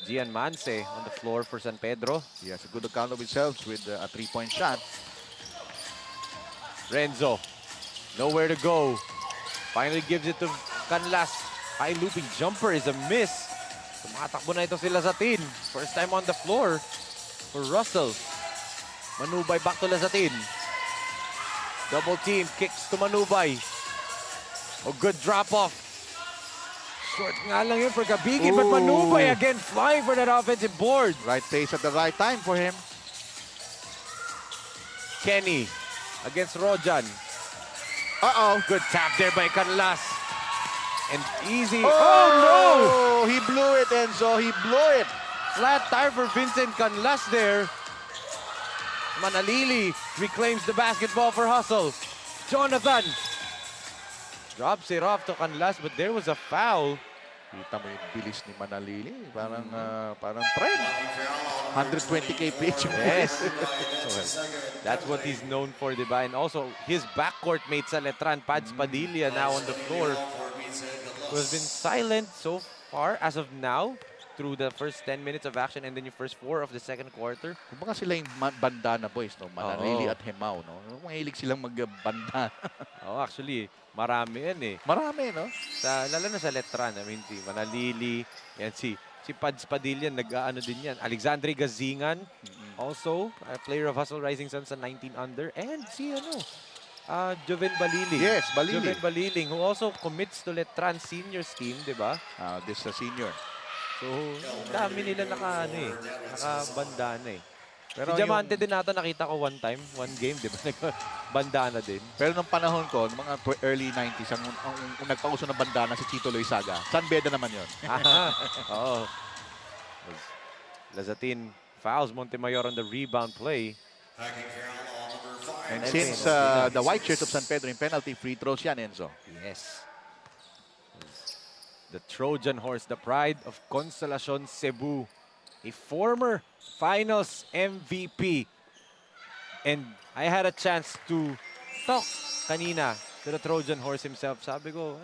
Gian Manse on the floor for San Pedro. He has a good account of himself with a 3-point shot. Renzo, nowhere to go. Finally gives it to Canlas. High looping jumper is a miss. Tumatakbo na ito sila sa tin. First time on the floor for Russell. Manubay back to Lazatin. Double team, kicks to Manubay. Oh, good drop off. Short nga lang yun for Kabigin, but Manubay again flying for that offensive board. Right place at the right time for him. Kenny against Rojan. Uh-oh. Good tap there by Canlas. And easy. Oh, no! He blew it, Enzo. He blew it. Flat tire for Vincent Canlas there. Manalili reclaims the basketball for Hustle. Jonathan drops it off to Canlas, but there was a foul. Kita mo yung bilis ni Manalili. Parang trend. 120k pitch. Yes. That's what he's known for, diba? And also, his backcourt mate sa Letran, Pads Padilla, now on the floor, who has been silent so far as of now through the first 10 minutes of action and then yung first 4 of the second quarter. Kumbaga sila yung bandana boys, no? Manalili at Hemao, no? Mahilig silang magbanda. Oh, actually, marami yan eh. Marami, no? Lalo na sa Letran, I mean, si Manalili, yan si Pads Padilla, nag-ano din yan. Alexandre Gazingan, also a player of Hustle Rising Suns sa 19 under. And si Joven Baliling. Yes, Baliling. Joven Baliling, who also commits to Letran seniors team, di ba? This senior. So, dami nila nakabandana eh. Pero Si Diamante din nato nakita ko one game, di ba? Bandana din. Pero nung panahon ko, nung mga early 90s, ang nagpauso ng bandana si Chito Loizaga. San Beda naman yun. Oo. Lazatin fouls Montemayor on the rebound play. And since the white shirt of San Pedro in penalty, free throws yan, Enzo. Yes. The Trojan Horse, the pride of Consolacion Cebu. A former finals MVP. And I had a chance to talk kanina to the Trojan Horse himself. Sabi ko,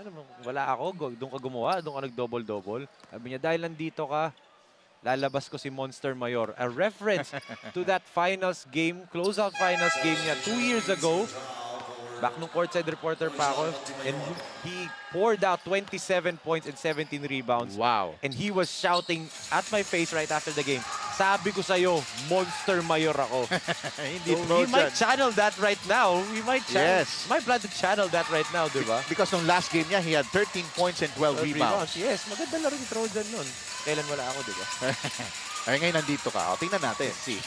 wala ako, doon ka gumawa, doon ka nag-double-double. Sabi niya, dahil nandito ka, lalabas ko si Monster Mayor. A reference to that finals game, closeout finals game niya 2 years ago. Back nung courtside reporter pa ako. And he poured out 27 points and 17 rebounds. Wow. And he was shouting at my face right after the game, sabi ko sa'yo, Monster Mayor ako. Hindi So, he might channel that right now. He might plan to channel that right now, di ba? Because nung last game niya, he had 13 points and 12 rebounds. Yes, maganda laro ni Trojan nun. Kailan wala ako, di ba? Ay, ngayon nandito ka. O, tingnan natin. See,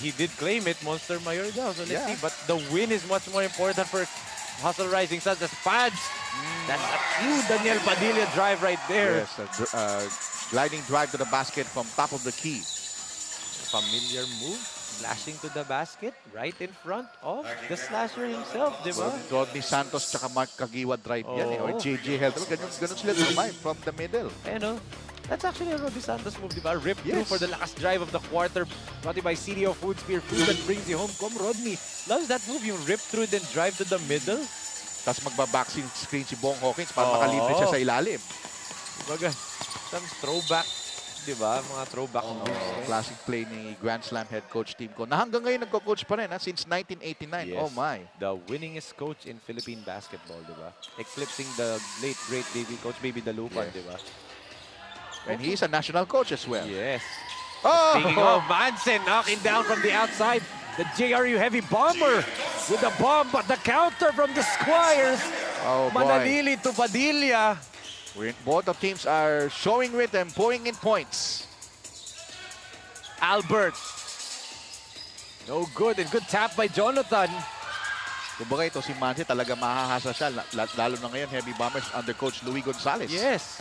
he did claim it, Monster Mayor daw. So let's Yeah. see. But the win is much more important for Hustle Rising Suns. That's Pads. That's a true Daniel Padilla drive right there. Yes, gliding drive to the basket from top of the key. Familiar move. Flashing to the basket right in front of the slasher himself, di ba? Rodney Santos tsaka Mark Kagiwa drive yan eh. Or Oo. JJ Helter. Ganun sila drive from the middle. That's actually a Rodney Santos move, di ba? Rip through Yes. for the last drive of the quarter. Brought by CDO Food Spear. Food that brings you home. Come, Rodney. Loves that move. Yung rip through then drive to the middle. Tapos magbabackseat screen si Bong Hawkins para makalibre siya sa ilalim. Baga, some throwback di ba? Mga throwback moves. Classic play ni Grand Slam head coach team ko na hanggang ngayon nagko-coach pa rin since 1989. Yes. Oh my. The winningest coach in Philippine basketball, di ba? Eclipsing the late great Davey coach Baby Dalupan, di ba? And he's a national coach as well. Yes. Oh! Speaking of, Manson knocking down from the outside. The JRU heavy bomber with the bomb, but the counter from the Squires. Oh boy. Manalili to Padilla. Both of teams are showing rhythm, pouring in points. Albert. No good, and good tap by Jonathan. Kumbaga ito si Mansi talaga mahahasa siya, lalo na ngayon heavy bombers under coach Louis Gonzalez. Yes.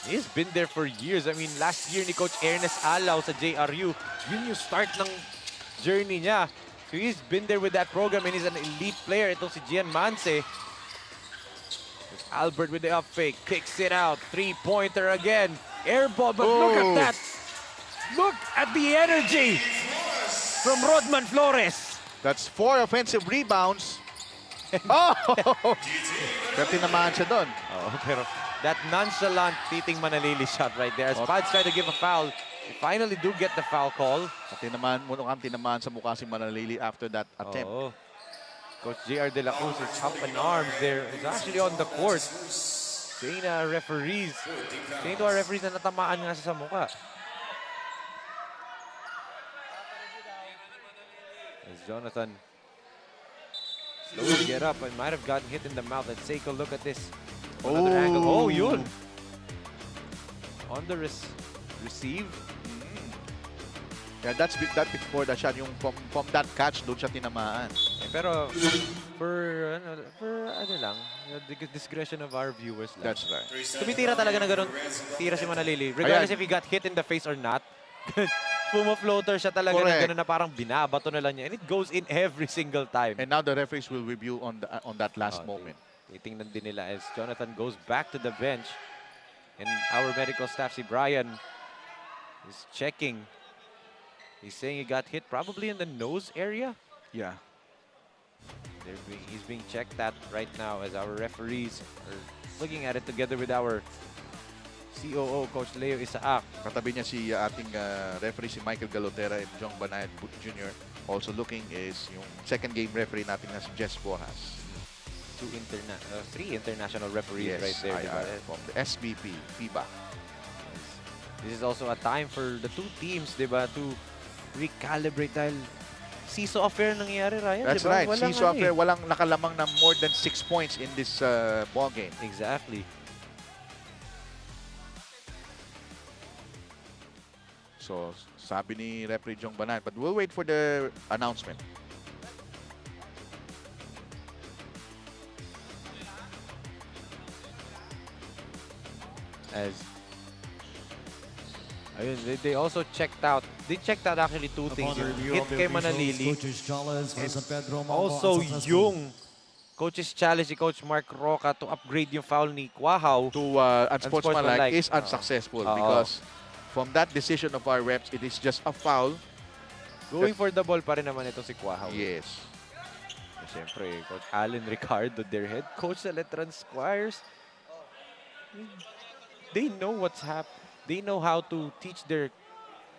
He's been there for years. I mean, last year ni Coach Ernest Alaw sa JRU, yun yung start ng journey niya. So he's been there with that program and he's an elite player. Itong si Gian Manse. Albert with the up fake, kicks it out. Three-pointer again. Air ball, but look at that. Look at the energy from Rodman Flores. That's 4 offensive rebounds. Oh! Pero tinamaan siya doon. Oh, pero that nonchalant Titing Manalili shot right there. As Pads try to give a foul, they finally do get the foul call. Tinamaan sa mukha si Manalili after that attempt. Oh. Coach JR De La Cruz is up in arms there. He's actually on the court. Saying to our referees na natamaan nga siya sa mukha. As Jonathan slowly get up and might have gotten hit in the mouth. Let's take a look at this. Another angle. Oh, yun. On the receive. Yeah, that's before the shot. Yung from that catch, doon siya tinamaan. Pero for ano lang, the discretion of our viewers lang. That's right. Tumitira talaga na ganun. Tira si Manalili. Regardless if he got hit in the face or not. Puma-floater siya talaga na ganun na parang binabato na lang niya. And it goes in every single time. And now the referees will review on that last moment. Titingnan din nila as Jonathan goes back to the bench. And our medical staff, si Brian, is checking. He's saying he got hit probably in the nose area. Yeah. He's being checked at right now as our referees are looking at it together with our COO, Coach Leo Isaac. Katabi niya si ating referee, si Michael Galotera and Jong Banayad Jr. Also looking is yung second game referee natin na si Jess Borjas. Three international referees right there. From the SBP, FIBA. This is also a time for the two teams, diba, to recalibrate dahil seesaw affair nangyayari, Ryan. That's diba? right. Seesaw affair, walang nakalamang na more than 6 points in this ball game. Exactly. So, sabi ni referee Jong Banan, but we'll wait for the announcement. As ayun, they also checked out. They checked out actually two things. Upon Yung review hit of the kay officials, Manalili. Coach's challenge versus PEDRO MAMBA Also unsuccessful. yung coach's challenge ni Coach Mark Roca to upgrade yung foul ni Quahaw To unsportsmanlike is unsuccessful because from that decision of our reps, it is just a foul. Going for the ball pa rin naman ito si Quahaw. Yes. Siyempre, Coach Alan Ricardo, their head coach sa Letran Squires. They know what's happening. They know how to teach their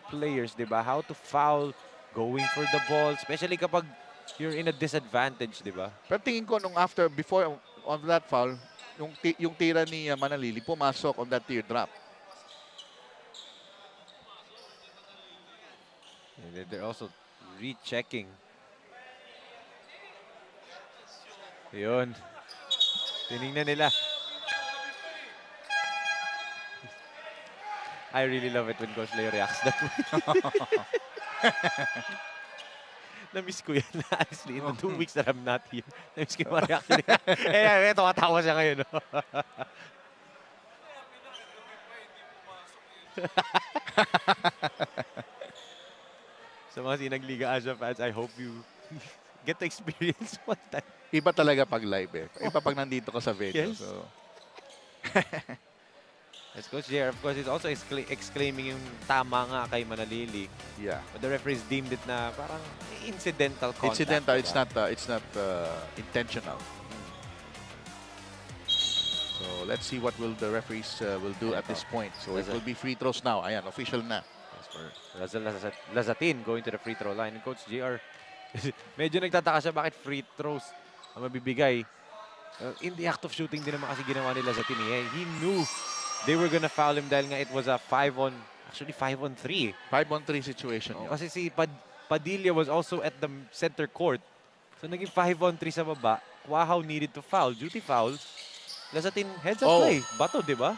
players, diba? How to foul, going for the ball, especially kapag you're in a disadvantage, diba? Pero tingin ko before on that foul, yung tira ni Manalili pumasok on that teardrop. And they're also rechecking. Yun. Tinignan nila. I really love it when Coach Leo reacts that way. Na-miss ko yan, honestly. In the 2 weeks that I'm not here, na-miss ko yung mga reaction niya. Eto, katawa siya ngayon. Sa mga Sinag Liga Asya fans, I hope you get to experience one time. Iba talaga pag live eh. Iba pag nandito ka sa venue. Yes. So. As Coach JR, of course, is also exclaiming yung tama nga kay Manalili. Yeah. But the referees deemed it na parang incidental contact. Incidental, diba? it's not intentional. So let's see what will the referees will do at this point. So it will be free throws now. Ayan, official na. Lazatin going to the free throw line. And Coach JR, medyo nagtataka siya bakit free throws ang mabibigay. In the act of shooting din naman kasi ginawa ni Lazatin. He knew they were gonna foul him dahil nga it was a 5-on, actually 5-on-3. 5-on-3 situation. Kasi si Padilla was also at the center court. So naging 5-on-3 sa baba. Quahaw needed to foul. Duty foul. Lazatin heads up play. Bato, di ba?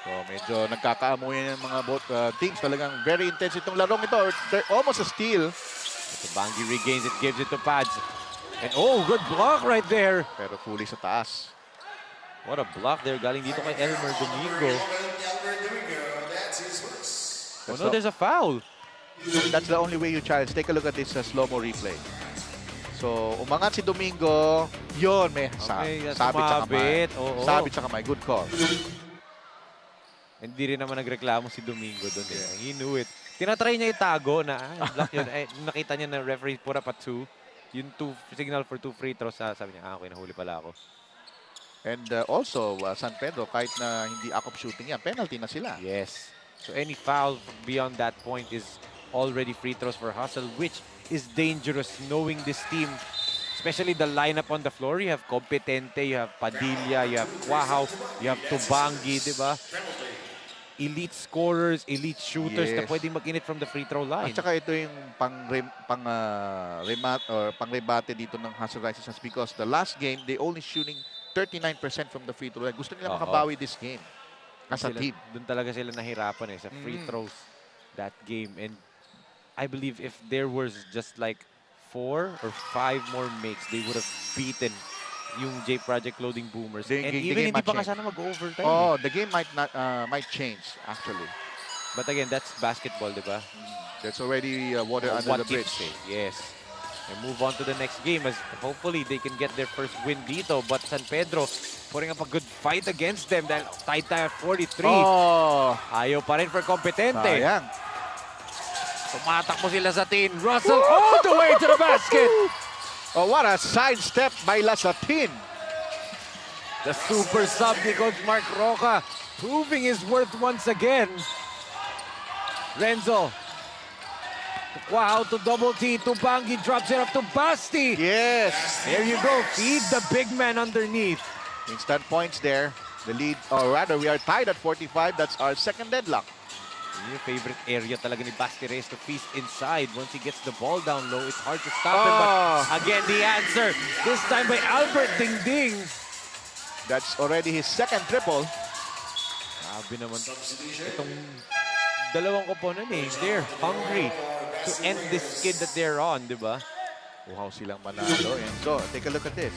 So medyo nagkakaamuyan yung mga both teams. Talagang very intense itong larong ito. Almost a steal. So Bangi regains it, gives it to Pads. And good block right there. Pero fully sa taas. What a block there. Galing dito kay Elmer Domingo. There's a foul. That's the only way you challenge. Take a look at this slow-mo replay. So, umangat si Domingo. Yun, may sabit sa kamay. Sabit sa kamay. Good call. Hindi rin naman nagreklamo si Domingo doon. He knew it. Tinatry niya itago na block yun. Nakita niya na referee put up at 2. Yung signal for 2 free throws. Sabi niya, okay, nahuli pala ako. And also, San Pedro, kahit na hindi akop shooting yan, penalty na sila. Yes. So any foul beyond that point is already free throws for Hustle, which is dangerous knowing this team, especially the lineup on the floor. You have Competente, you have Padilla, you have Quahaw, you have Tubangi, di ba? Elite scorers, elite shooters na pwedeng mag-init from the free throw line. At saka ito yung pang-rebate dito ng Hustle Rising Suns because the last game, they only shooting 39% from the free throw line. Gusto nila makabawi this game as a team. Doon talaga sila nahirapan sa free throws that game. And I believe if there was just like 4 or 5 more makes, they would have beaten yung J Project Loading Boomers. And even hindi pa nga sana mag-overtime. The game might change actually. But again, that's basketball, di ba? That's already water under the bridge. Yes. And move on to the next game as hopefully they can get their first win dito. But San Pedro putting up a good fight against them dahil tied tayo at 43. Ayaw pa rin for Competente. Sayang. Tumatak mo si Lazatin. Russell all the way to the basket. What a sidestep by Lazatin. The super sub ni Coach Mark Roca proving his worth once again. Renzo. Wow, to double T. Tubangi drops it off to Basti. Yes. There you go. Feed the big man underneath. Instant points there. The lead, or rather, we are tied at 45. That's our second deadlock. Yung favorite area talaga ni Basti Reyes to feast inside. Once he gets the ball down low, it's hard to stop him. But again, the answer. This time by Albert Dingding. That's already his second triple. Sabi naman, itong dalawang koponan they're hungry to end this skid that they're on, di ba? Wow, silang manalo. And so, take a look at this.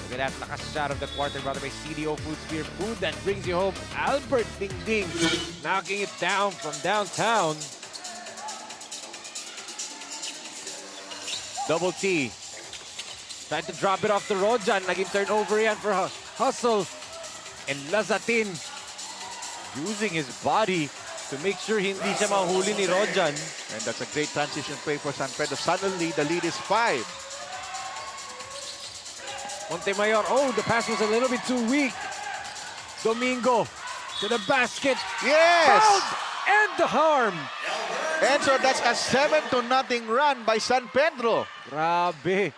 Look at that lakas shot of the quarter brought by CDO Food Spear Food that brings you home. Albert Dingding knocking it down from downtown. Double T. Tried to drop it off to Rojan. Naging turnover yan for Hustle. And Lazatin using his body to make sure hindi siya mahuli ni Rojan. And that's a great transition play for San Pedro. Suddenly, the lead is 5. Montemayor, the pass was a little bit too weak. Domingo to the basket. Yes! Fouled and the harm. And so that's a 7-0 run by San Pedro. Grabe.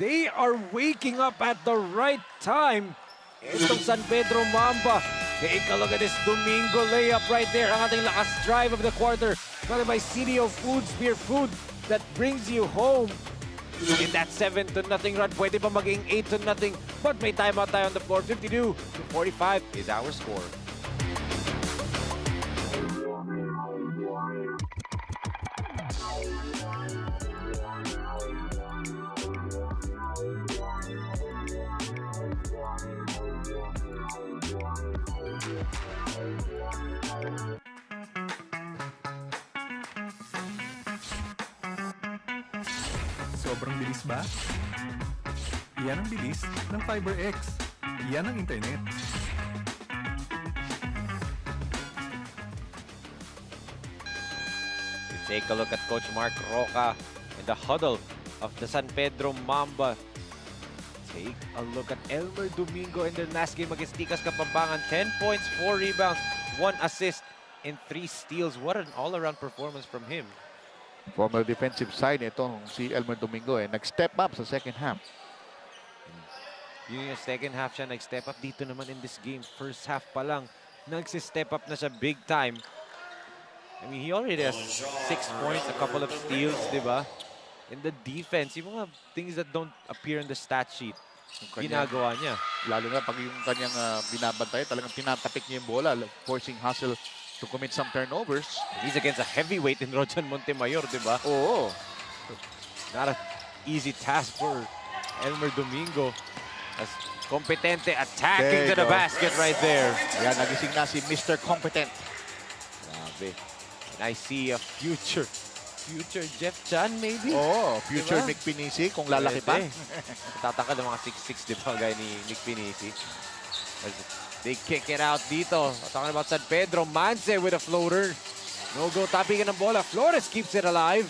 They are waking up at the right time. Itong San Pedro Mamba. Take a look at this Domingo layup right there. Ang ating lakas drive of the quarter. Brought by CDO Food Spear Food that brings you home. In that 7-0 run, pwede pa maging 8-0. But may timeout tayo on the floor. 52-45 is our score. Sobrang bilis ba? Iyan ang bilis ng FiberX. Iyan ang internet. You take a look at Coach Mark Roca and the huddle of the San Pedro Mamba. Take a look at Elmer Domingo in their last game against Tikas Kapampangan. 10 points, 4 rebounds, 1 assist, and 3 steals. What an all-around performance from him. Former defensive side itong si Elmer Domingo nag-step up sa second half. Yung second half siya nag-step up. Dito naman in this game, first half pa lang, nagsi-step up na siya big time. I mean, he already has 6 points, a couple of steals, di ba? In the defense, yung mga things that don't appear in the stat sheet, ginagawa niya. Lalo na pag yung kanyang binabantay, talagang tinatapik niya yung bola, forcing Hustle to commit some turnovers. He's against a heavyweight in Rojan Montemayor, di ba? Oo. Not an easy task for Elmer Domingo. As kompetente attacking to the basket right there. Ayan, nagising na si Mr. Competent. Grabe. And I see a future Jeff Chan maybe? Oo, future Diba? Nick Pinisi kung lalaki pa. Tataka ng mga 6'6", di ba, gaya ni Nick Pinisi. As they kick it out dito. Talking about San Pedro, Manse with a floater. No-go, tapping ng bola. Flores keeps it alive.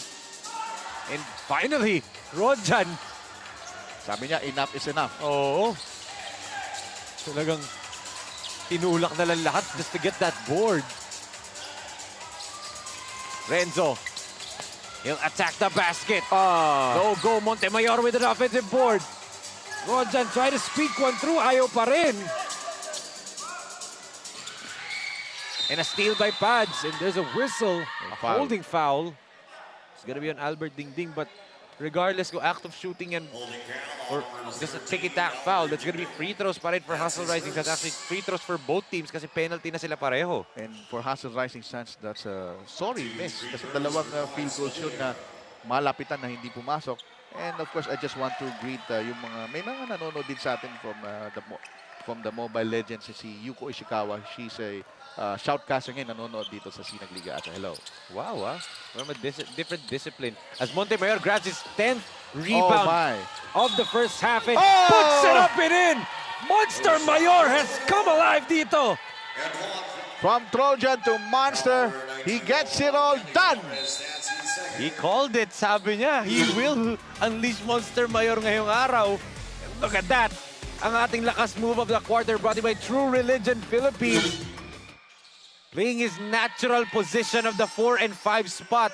And finally, Rojan. Sabi niya, enough is enough. Oo. Talagang tinulak na lang lahat just to get that board. Renzo. He'll attack the basket. No-go, Montemayor with an offensive board. Rojan try to speak one through. Ayaw pa rin. And a steal by Pads. And there's a whistle. A foul. holding foul. It's gonna be on Albert Dingding. But regardless kung act of shooting and or just a ticky-tack foul, that's gonna be free throws pa rin for Hustle Rising Suns. Actually, free throws for both teams kasi penalty na sila pareho. And for Hustle Rising Suns, that's a sorry miss. Kasi dalawang field goals yun na malapitan na hindi pumasok. And of course, I just want to greet yung mga, may mga nanonood din sa atin from the Mobile Legends, si Yuko Ishikawa. She's a shoutcaster ngayon, nanonood dito sa SINAG Liga ASYA. Hello. Wow, from a different discipline. As Montemayor grabs his 10th rebound of the first half and puts it up and in. Monster Mayor has come alive dito. From Trojan to Monster, he gets it all done. He called it, sabi niya. He will unleash Monster Mayor ngayong araw. Look at that. Ang ating lakas move of the quarter brought to you by True Religion Philippines. Playing his natural position of the 4 and 5 spot.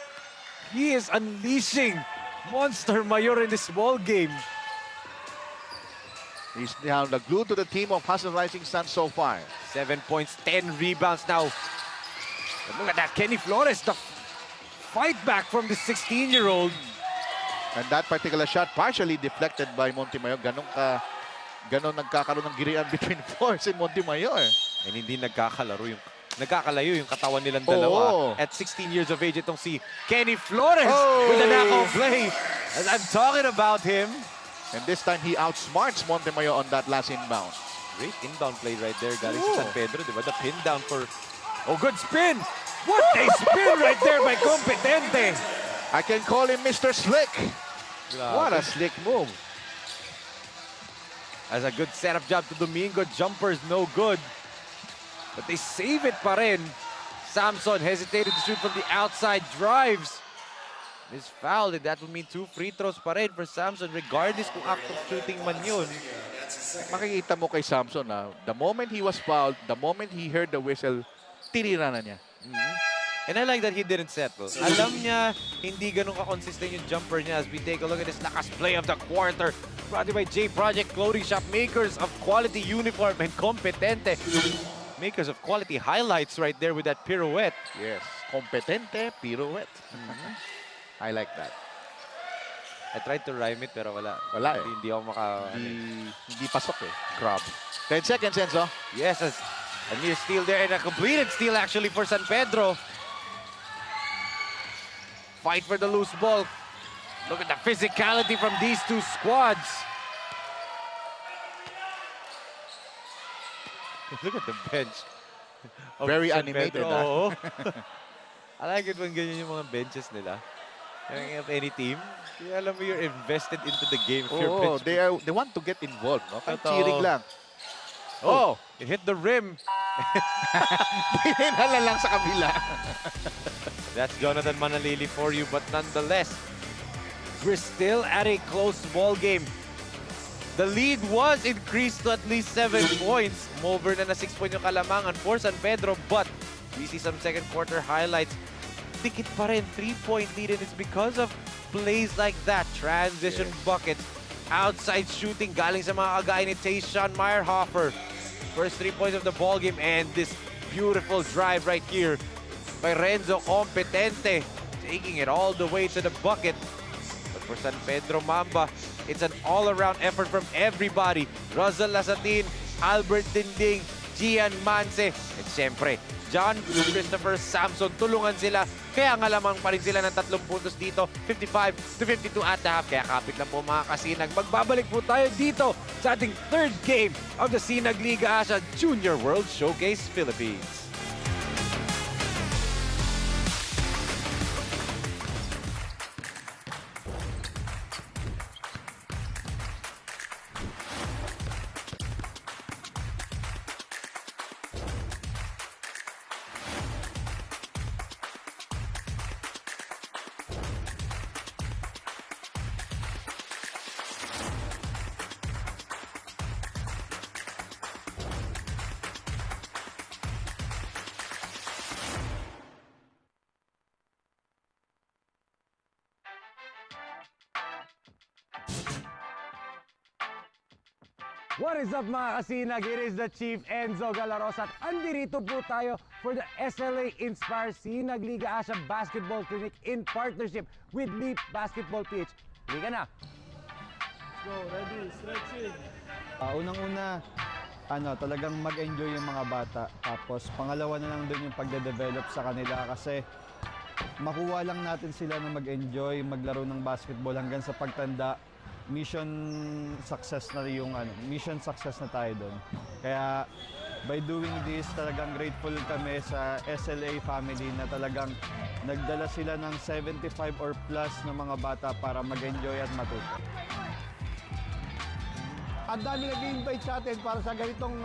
He is unleashing Monster Mayor in this ball game. He's now the glue to the team of Hustle Rising Suns so far. 7 points, 10 rebounds now. And look at that, Kenny Flores, the fight back from the 16-year-old. And that particular shot partially deflected by Montemayor. Ganon nagkakaroon ng girian between Flores and Montemayor. And hindi nagkakalayo yung katawan nilang dalawa. At 16 years of age, itong si Kenny Flores with a knockout play. As I'm talking about him. And this time, he outsmarts Montemayor on that last inbound. Great inbound play right there, galing sa San Pedro, di ba? The pin down for... Oh, good spin! What a spin right there by Competente! I can call him Mr. Slick. Grabe. What a slick move. As a good setup job to Domingo, jumpers no good. But they save it pa rin. Samson hesitated to shoot from the outside, drives. Is fouled, and that would mean 2 free throws pa rin for Samson, regardless kung act of shooting man yun. Makikita mo kay Samson, the moment he was fouled, the moment he heard the whistle, tinira na niya. And I like that he didn't settle. Alam niya, hindi ganun ka-consistent yung jumper niya as we take a look at this lakas play of the quarter. Brought to you by J Project Clothing Shop, makers of quality uniform and Competente. Makers of quality highlights right there with that pirouette. Yes, Competente pirouette. I like that. I tried to rhyme it pero wala. Wala eh. Hindi ako Hindi pasok eh. grab. 10 seconds, Enzo. Yes, as a near steal there and a completed steal actually for San Pedro. Fight for the loose ball. Look at the physicality from these two squads. Look at the bench. of Very San animated, Pedro. Oo. I like it when ganyan yung mga benches nila. Of any team. Kaya alam mo, you're invested into the game. If you're bench they want to get involved, no? Kahit Totoo. cheering lang. It hit the rim. Pinala lang sa kabila. That's Jonathan Manalili for you, but nonetheless, we're still at a close ball game. The lead was increased to at least 7 points. Over na 6 point yung kalamangan for San Pedro, but we see some second quarter highlights. Dikit pa rin, 3-point lead, and it's because of plays like that. Transition buckets, outside shooting, galing sa mga kagaya ni Tayshaun Meyerhofer. First 3 points of the ball game, and this beautiful drive right here by Renzo Competente, taking it all the way to the bucket. But for San Pedro Mamba, it's an all-around effort from everybody. Russell Lasatin, Albert Dinding, Gian Manse, and siyempre, John Christopher Samson. Tulungan sila. Kaya nga lamang pa rin sila ng 3 puntos dito. 55-52 at the half. Kaya kapit na po mga kasinag. Magbabalik po tayo dito sa ating third game of the SINAG Liga Asya Junior World Showcase Philippines. What is up mga kasinag? It is the Chief Enzo Galarosa at andirito po tayo for the SLA Inspire SINAG Liga Asya Basketball Clinic in partnership with Leap Basketball PH. Liga na! Go, ready, stretching. Unang-una, talagang mag-enjoy yung mga bata. Tapos pangalawa na lang din yung pagde-develop sa kanila kasi makuha lang natin sila na mag-enjoy, maglaro ng basketball hanggang sa pagtanda. Mission success na tayo doon. Kaya by doing this, talagang grateful kami sa SLA family na talagang nagdala sila ng 75 or plus na mga bata para mag-enjoy at matuto. Ang dami nag-invite sa atin para sa ganitong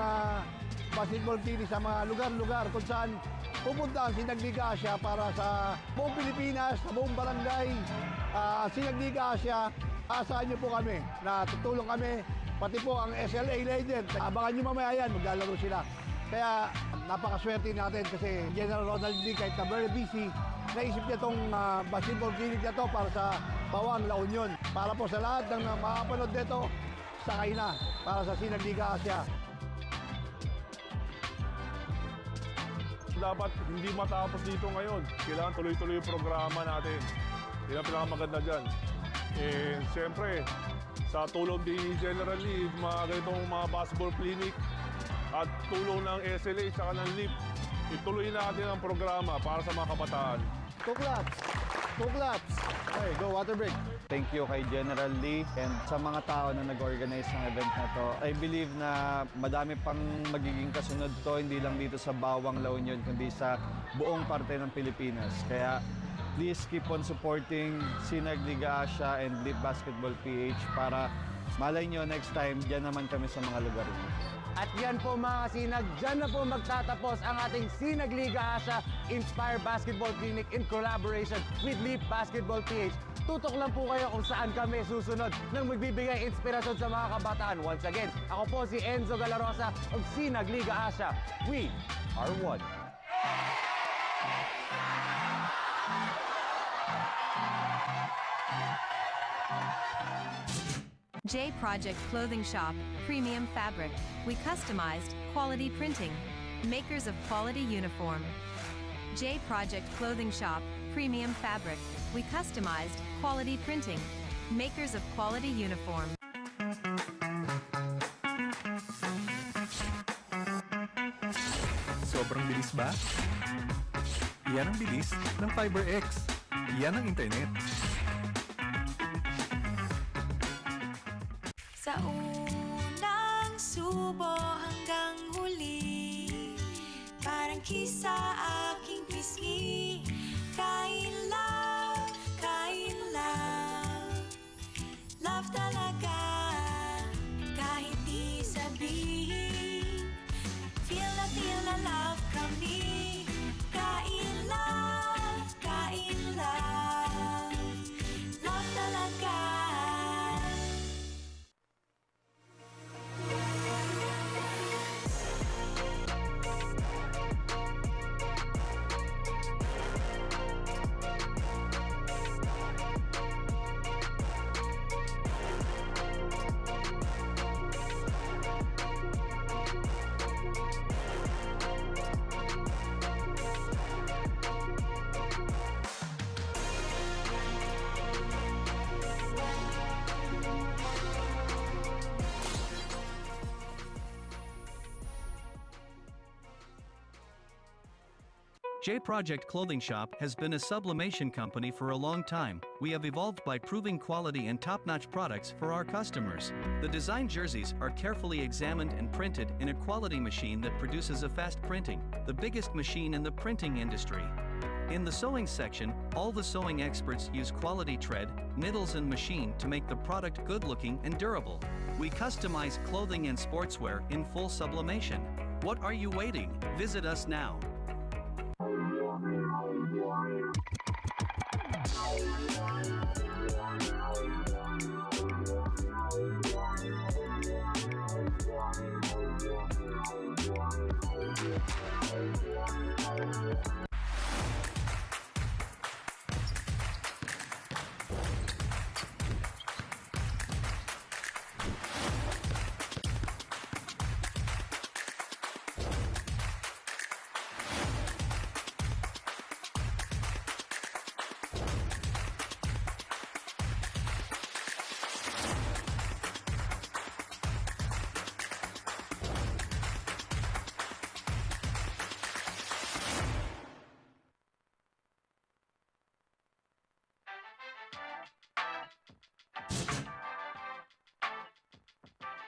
basketball clinic sa mga lugar-lugar kung saan pupunta ang SINAG Liga Asya para sa buong Pilipinas, sa buong barangay. SINAG Liga Asya, asahan niyo po kami na tutulong kami, pati po ang SLA legend. Abangan niyo mamaya yan, maglalaro sila. Kaya napakaswerte natin kasi General Ronald Lee, kahit na very busy, naisip niya itong basketball clinic na to para sa Bawang La Union. Para po sa lahat ng makapanood nito, sakay na para sa SINAG Liga Asya. Dapat hindi matapos dito ngayon. Kailangan tuloy-tuloy yung programa natin. Yan ang pinakamaganda dyan. And siyempre, sa tulong ni General Lee, mga ganitong mga basketball clinic at tulong ng SLA at ng LIP, ituloy natin ang programa para sa mga kabataan. Two claps! Two claps! Okay, go, water break. Thank you kay General Lee and sa mga tao na nag-organize ng event na to. I believe na madami pang magiging kasunod to, hindi lang dito sa Bawang La Union, kundi sa buong parte ng Pilipinas. Kaya please keep on supporting SINAG Liga Asya and Leap Basketball PH para malay nyo next time, dyan naman kami sa mga lugar nyo. At yan po mga kasinag, dyan na po magtatapos ang ating SINAG Liga Asya Inspire Basketball Clinic in collaboration with Leap Basketball PH. Tutok lang po kayo kung saan kami susunod nang magbibigay inspirasyon sa mga kabataan. Once again, ako po si Enzo Galarosa of SINAG Liga Asya. We are one. J Project Clothing Shop, Premium Fabric. We customized, quality printing. Makers of quality uniform. J Project Clothing Shop, Premium Fabric. We customized, quality printing. Makers of quality uniform. Sobrang bilis ba? Yan ang bilis ng FiberX. Yan ang internet. Sa unang subo hanggang huli, parang kisa aking pisngi. Kain love, love talaga. Kahit di sabihin, feel na love kami. Kain love, love talaga. J Project Clothing Shop has been a sublimation company for a long time. We have evolved by proving quality and top-notch products for our customers. The design jerseys are carefully examined and printed in a quality machine that produces a fast printing, the biggest machine in the printing industry. In the sewing section, all the sewing experts use quality thread, needles and machine to make the product good-looking and durable. We customize clothing and sportswear in full sublimation. What are you waiting? Visit us now.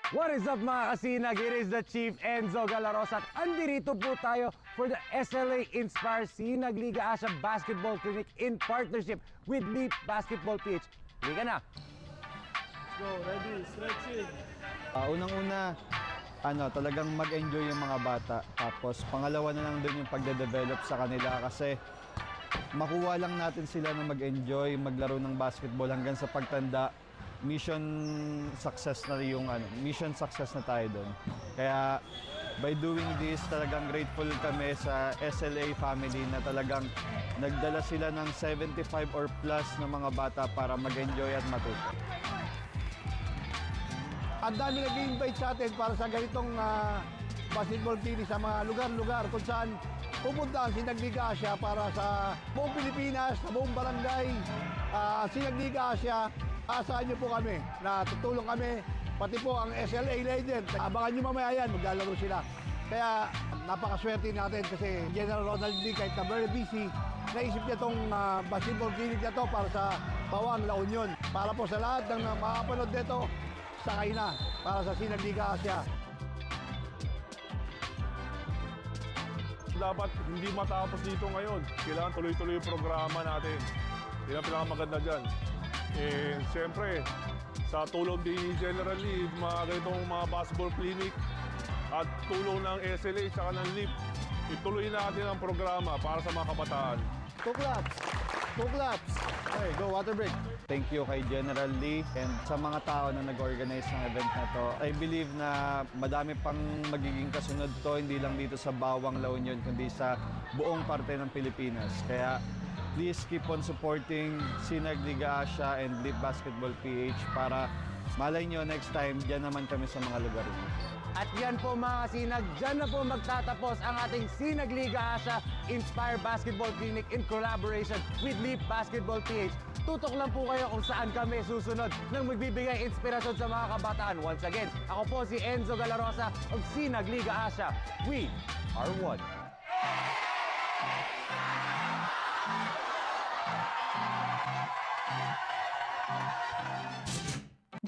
What is up mga kasinag? It is the Chief Enzo Galarosa at andirito po tayo for the SLA Inspire Sinag Liga Asya Basketball Clinic in partnership with Leap Basketball PH. Liga na! Go, ready, stretching. Unang-una, talagang mag-enjoy yung mga bata. Tapos pangalawa na lang dun yung pagde-develop sa kanila kasi makuha lang natin sila na mag-enjoy, maglaro ng basketball hanggang sa pagtanda. Mission success na tayo doon. Kaya by doing this, talagang grateful kami sa SLA family na talagang nagdala sila ng 75 or plus na mga bata para mag-enjoy at matuto. Ang dami nag-i-invite sa atin para sa ganitong basketball clinic sa mga lugar-lugar kung saan pupunta ang SINAG Liga Asya para sa buong Pilipinas, sa buong barangay. SINAG Liga Asya, asahan niyo po kami na tutulong kami, pati po ang SLA legend. Abangan niyo mamaya yan, maglalaro sila. Kaya napakaswerte natin kasi General Ronald Lee, kahit na very busy, naisip niya itong basketball clinic na to para sa Bawang, La Union. Para po sa lahat ng makapanood nito, sakay na para sa SINAG Liga Asya. Dapat hindi matapos dito ngayon. Kailangan tuloy-tuloy yung programa natin. Yan ang pinakamaganda dyan. Siyempre, sa tulong ni General Lee, mga ganitong mga basketball clinic at tulong ng SLA at ng LIP, ituloy natin ang programa para sa mga kabataan. Two claps! Two claps! Okay, go, water break. Thank you kay General Lee and sa mga tao na nag-organize ng event na to. I believe na madami pang magiging kasunod to, hindi lang dito sa Bawang, La Union, kundi sa buong parte ng Pilipinas. Kaya please keep on supporting SINAG Liga Asya and Leap Basketball PH para malay nyo next time, dyan naman kami sa mga lugar nyo. At yan po mga sinag, dyan na po magtatapos ang ating SINAG Liga Asya Inspire Basketball Clinic in collaboration with Leap Basketball PH. Tutok lang po kayo kung saan kami susunod nang magbibigay inspirasyon sa mga kabataan. Once again, ako po si Enzo Galarosa of SINAG Liga Asya. We are one.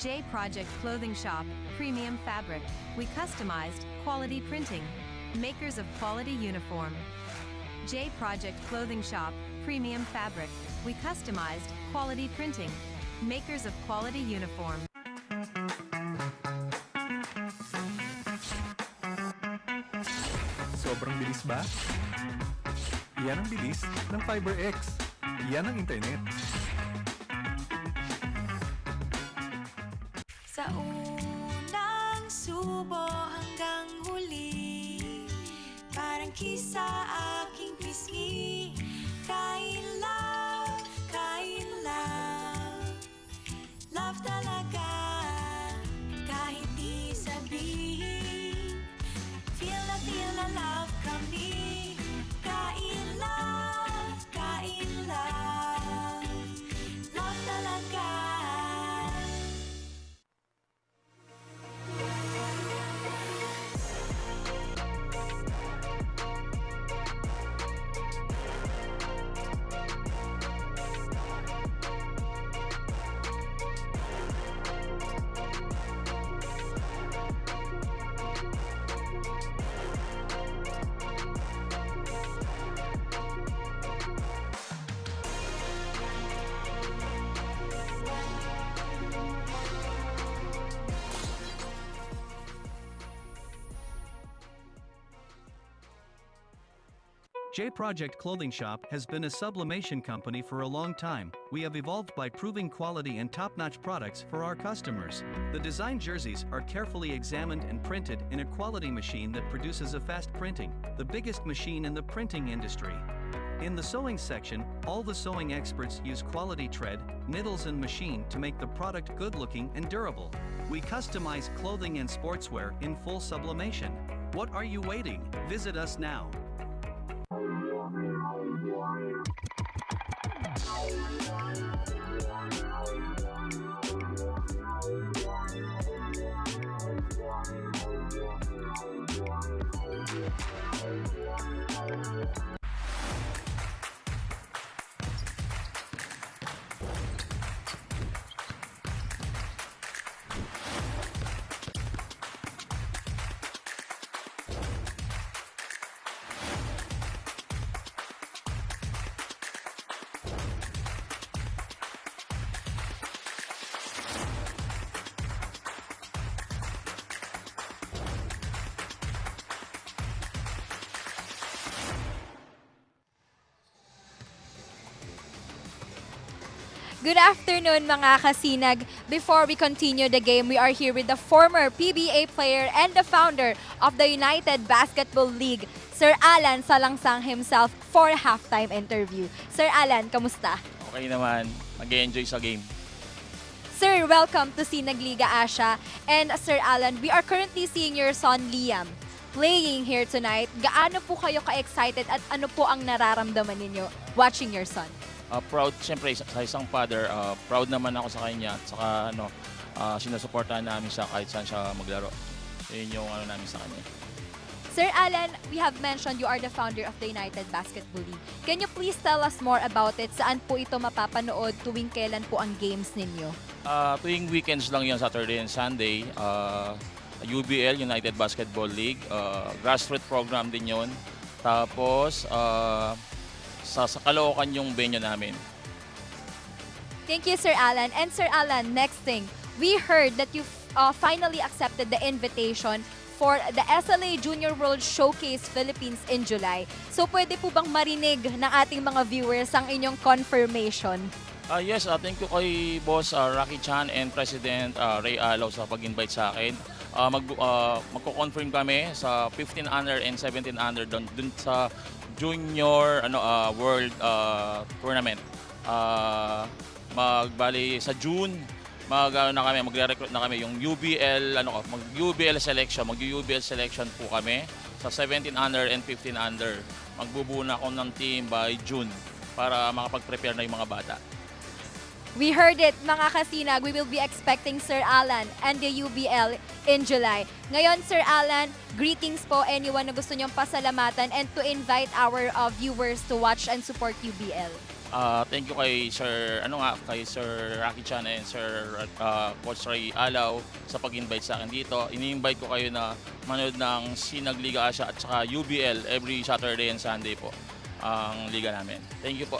J Project Clothing Shop, Premium Fabric. We customized, quality printing. Makers of quality uniform. J Project Clothing Shop, Premium Fabric. We customized, quality printing. Makers of quality uniform. Sobrang bilis ba? Yan ang bilis ng FiberX. Yan ang internet. Sa unang subo hanggang huli, parang kisa aking pisngi. Kain love, love talaga, kahit di sabihin. Feel na love kami. Kain love, love talaga. J Project Clothing Shop has been a sublimation company for a long time. We have evolved by proving quality and top-notch products for our customers. The design jerseys are carefully examined and printed in a quality machine that produces a fast printing, the biggest machine in the printing industry. In the sewing section, all the sewing experts use quality thread, needles and machine to make the product good-looking and durable. We customize clothing and sportswear in full sublimation. What are you waiting? Visit us now. Good afternoon mga kasinag. Before we continue the game, we are here with the former PBA player and the founder of the United Basketball League, Sir Alan Salangsang himself for a halftime interview. Sir Alan, kamusta? Okay naman, mag-enjoy sa game. Sir, welcome to SINAG Liga Asya. And Sir Alan, we are currently seeing your son Liam playing here tonight. Gaano po kayo ka-excited at ano po ang nararamdaman ninyo watching your son? Proud, siyempre, sa isang father, proud naman ako sa kanya. At saka, sinusuportahan namin siya kahit saan siya maglaro. Yun yung namin sa kanya. Sir Alan, we have mentioned you are the founder of the United Basketball League. Can you please tell us more about it? Saan po ito mapapanood? Tuwing kailan po ang games ninyo? Tuwing weekends lang yun, Saturday and Sunday. UBL, United Basketball League. Grassroots program din yun. Tapos, sa Caloocan yung venue namin. Thank you, Sir Alan. And Sir Alan, next thing, we heard that you finally accepted the invitation for the SLA Junior World Showcase Philippines in July. So pwede po bang marinig ng ating mga viewers ang inyong confirmation? Yes, thank you kay Boss Rocky Chan and President Ray Alaw sa pag-invite sa akin. Magko-confirm kami sa 15 under and 17 under dun sa Junior World Tournament. Magbali sa June, magre-recruit na kami yung UBL UBL selection, mag-UBL selection po kami sa 17 under and 15 under. Magbubuo na ako ng team by June para makapag-prepare na yung mga bata. We heard it, mga kasinag. We will be expecting Sir Alan and the UBL in July. Ngayon, Sir Alan, greetings po anyone na gusto niyong pasalamatan and to invite our viewers to watch and support UBL. Thank you kay Sir kay Sir Rocky Chan and Sir Coach Ray Alaw sa pag-invite sa akin dito. Ini-invite ko kayo na manood ng SINAG Liga Asya at saka UBL every Saturday and Sunday po ang liga namin. Thank you po.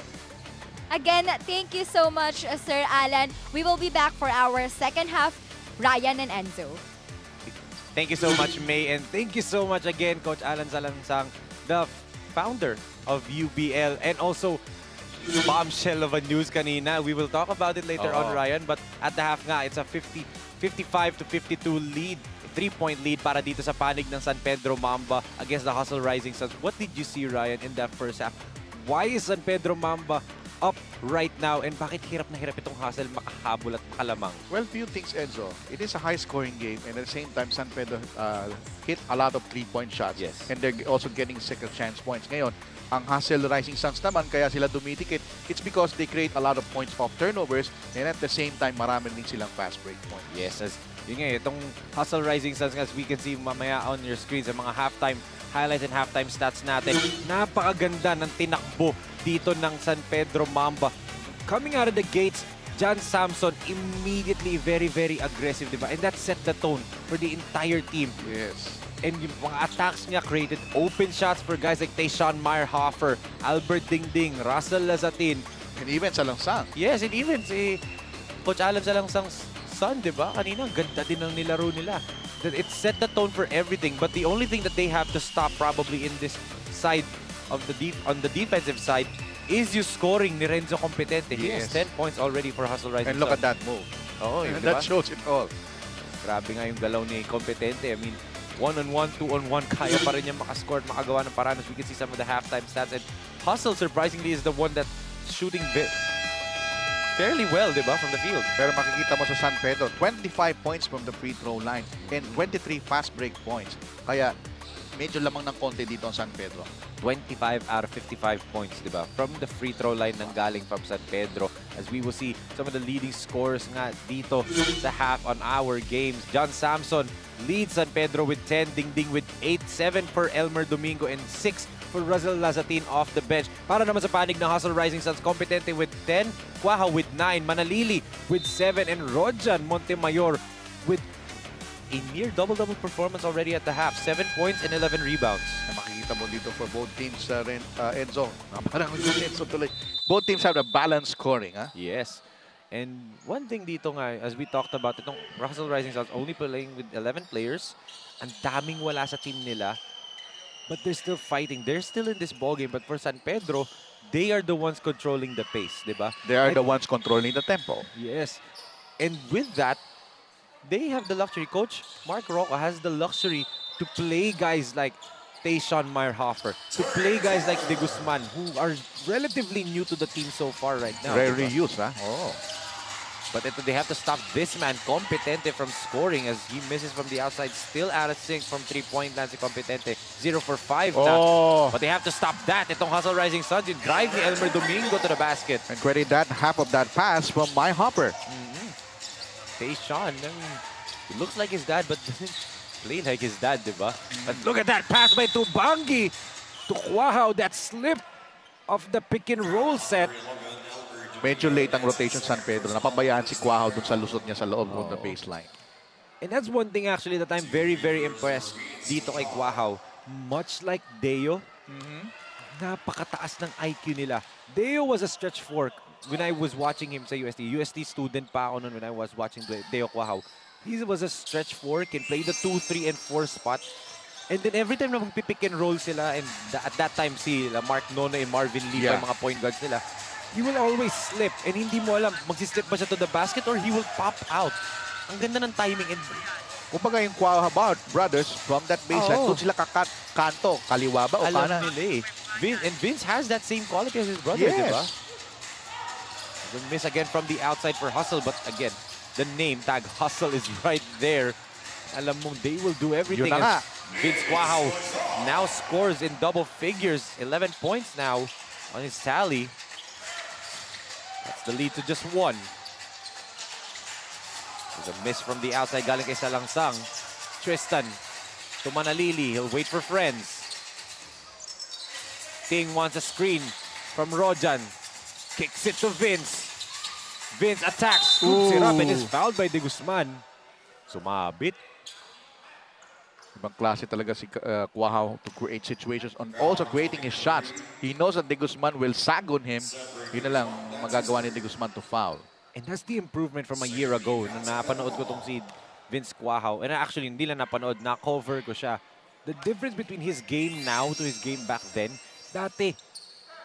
Again, thank you so much, Sir Alan. We will be back for our second half. Ryan and Enzo. Thank you so much, May, and thank you so much again, Coach Alan Salangsang, the founder of UBL, and also bombshell of a news kanina. We will talk about it later on, Ryan, but at the half nga, it's a 55-52 lead, 3-point lead para dito sa panig ng San Pedro Mamba against the Hustle Rising Suns. What did you see, Ryan, in that first half? Why is San Pedro Mamba up right now, and bakit hirap na hirap itong Hustle makahabol at makalamang? Well, few things, Enzo. It is a high-scoring game, and at the same time, San Pedro hit a lot of 3-point shots. Yes. And they're also getting second chance points. Ngayon, ang Hustle Rising Suns naman, kaya sila dumidikit, it's because they create a lot of points off turnovers, and at the same time, marami din silang fast break points. Yes, yun nga, itong Hustle Rising Suns, as we can see mamaya on your screen sa mga halftime highlights and halftime stats natin. Napakaganda ng tinakbo dito ng San Pedro Mamba. Coming out of the gates, John Samson immediately very, very aggressive, diba? And that set the tone for the entire team. Yes. And yung mga attacks niya created open shots for guys like Tayshawn Meyerhofer, Albert Dingding, Russell Lazatin. And even Salangsang. Yes, and even si Coach Alan Salangsang's son, diba? Kanina, ang ganda din ng nilaro nila. It set the tone for everything, but the only thing that they have to stop probably in this side on the defensive side is yung scoring ni Renzo Competente. He has Yes. 10 points already for Hustle Rising And look Sun. at that move. Oo, yun, That diba? shows it all. Grabe nga yung galaw ni Competente. I mean, 1-on-1, 2-on-1, kaya pa rin niya makascore at makagawa ng paraan. As we can see some of the halftime stats. And Hustle, surprisingly, is the one that's shooting fairly well, di ba, from the field. Pero makikita mo sa San Pedro, 25 points from the free throw line and 23 fast break points. Kaya medyo lamang ng konti dito ang San Pedro. 25 out of 55 points, di ba? From the free throw line ng galing from San Pedro. As we will see some of the leading scorers nga dito sa half on our games. John Samson leads San Pedro with 10. Dingding with 8. 7 for Elmer Domingo and 6 for Russell Lazatin off the bench. Para naman sa panig ng Hustle Rising Suns, Competente with 10. Quahaw with 9. Manalili with 7. And Rojan Montemayor with a near double-double performance already at the half. 7 points and 11 rebounds. Na makikita mo dito for both teams, Enzo. Parang Enzo tuloy. Both teams have a balanced scoring. Ha? Yes. And one thing dito nga, as we talked about, itong Hustle Rising Suns only playing with 11 players. Ang daming wala sa team nila. But they're still fighting. They're still in this ballgame. But for San Pedro, they are the ones controlling the pace, di ba? They are the ones controlling the tempo. Yes. And with that, they have the luxury. Coach Mark Rocco has the luxury to play guys like Tayshaun Meyerhofer, to play guys like De Guzman, who are relatively new to the team so far right now. Rarely used, ha? Oh. But they have to stop this man, Competente, from scoring as he misses from the outside. Still out of sync from three-point land si Competente. 0 for 5 na. Oh. But they have to stop that. Itong Hustle Rising Suns, yung drive ni Elmer Domingo to the basket. And credit that half of that pass from Meyerhofer. Tayshaun, he looks like his dad, but doesn't play like his dad, diba? But look at that pass by Tubangi to Quahaw, that slip of the pick and roll set. Medyo late ang rotation San Pedro. Napabayaan si Quahaw dun sa lusot niya sa loob of the baseline. And that's one thing actually that I'm very, very impressed dito kay Quahaw. Much like Deo, napakataas ng IQ nila. Deo was a stretch four when I was watching him sa UST. UST student pa ako nun when I was watching Deo Quahaw. He was a stretch four, can play the 2, 3, and 4 spot. And then every time na magpipick and roll sila, and at that time si Mark Nono and Marvin Lee pa yung mga point guards nila, he will always slip. And hindi mo alam, magsislip ba siya to the basket or he will pop out. Ang ganda ng timing. And kumbaga yung Quahaw brothers from that baseline, doon sila kanto, kaliwa ba o alam kanan? nila eh. And Vince has that same quality as his brother, Yes. diba? The miss again from the outside for Hustle, but again, the name tag Hustle is right there. Alam mong they will do everything. Yun na nga. Vince Quahaw now scores in double figures. 11 points now on his tally. That's the lead to just 1. There's a miss from the outside galing kay Salangsang. Tristan to Manalili. He'll wait for friends. Ting wants a screen from Rojan. Kicks it to Vince. Vince attacks, scoops it up, and is fouled by De Guzman. Sumabit. Ibang klase talaga si Quahaw to create situations and also creating his shots. He knows that De Guzman will sag on him. Yun na lang magagawa ni De Guzman to foul. And that's the improvement from a year ago na napanood ko tong si Vince Quahaw. And actually, hindi lang napanood, na-cover ko siya. The difference between his game now to his game back then, dati,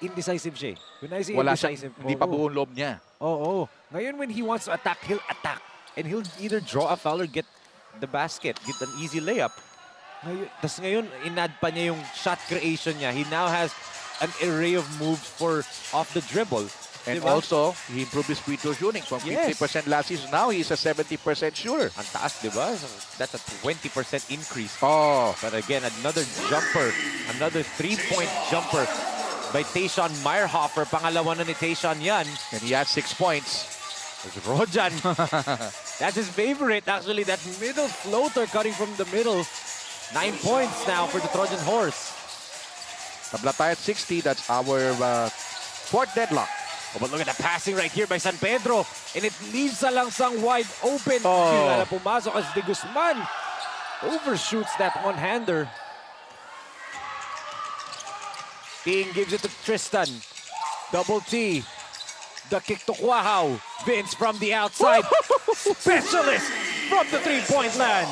indecisive siya. When I say Wala indecisive, siya, hindi pa buong loob niya. Oo. Ngayon, when he wants to attack, he'll attack. And he'll either draw a foul or get the basket, get an easy layup. Tapos ngayon, inad pa niya yung shot creation niya. He now has an array of moves for off the dribble. And diba? also, he improved his free throw shooting from 50% last season. Now he's a 70% shooter. Ang taas, di ba? So that's a 20% increase. Oh. But again, another jumper, another three-point jumper by Tayshaun Meyerhofer. Pangalawa na ni Tayshaun yan. And he has 6 points. There's Rojan. That's his favorite, actually. That middle floater cutting from the middle. 9 points now for the Trojan Horse. Tabla tayo at 60. That's our fourth deadlock. Oh, but look at the passing right here by San Pedro. And it leaves Salangsang wide open. Oh. Hindi na pumasok as De Guzman overshoots that one-hander. Ting gives it to Tristan. Double T. The kick to Quahaw. Vince from the outside. Specialist from the three-point land.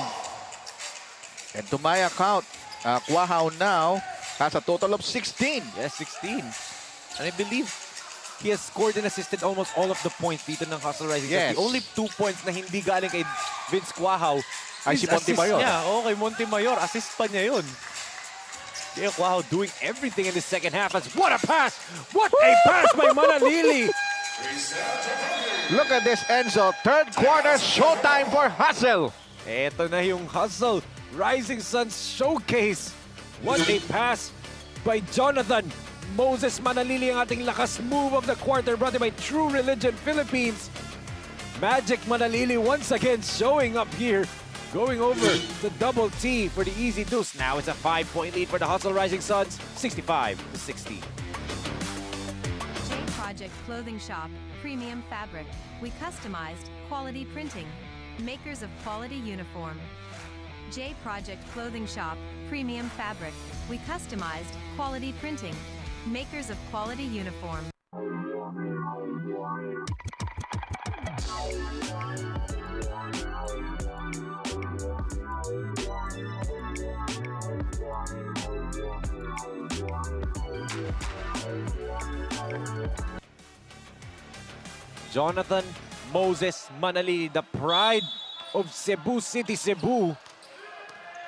And to my account, Quahaw now Has a total of 16. Yes, 16. And I believe he has scored and assisted almost all of the points dito ng Hustle Rising. Yes. The only 2 points na hindi galing kay Vince Quahaw ay si Montemayor. Okay, Montemayor. Assist pa niya yun. Yeah, Quahaw doing everything in the second half. What a pass! What a pass by Manalili! Look at this, Enzo. Third quarter showtime for Hustle. Eto na yung Hustle Rising Suns showcase. What a pass by Jonathan Moses Manalili, ang ating lakas move of the quarter, brought to you by True Religion Philippines. Magic Manalili once again showing up here, going over the double T for the easy deuce. Now it's a 5-point lead for the Hustle Rising Suns, 65-60. J Project Clothing Shop, premium fabric. We customized quality printing. Makers of quality uniform. J Project Clothing Shop, premium fabric. We customized quality printing. Makers of quality uniform. Jonathan Moses Manalili, the pride of Cebu City, Cebu.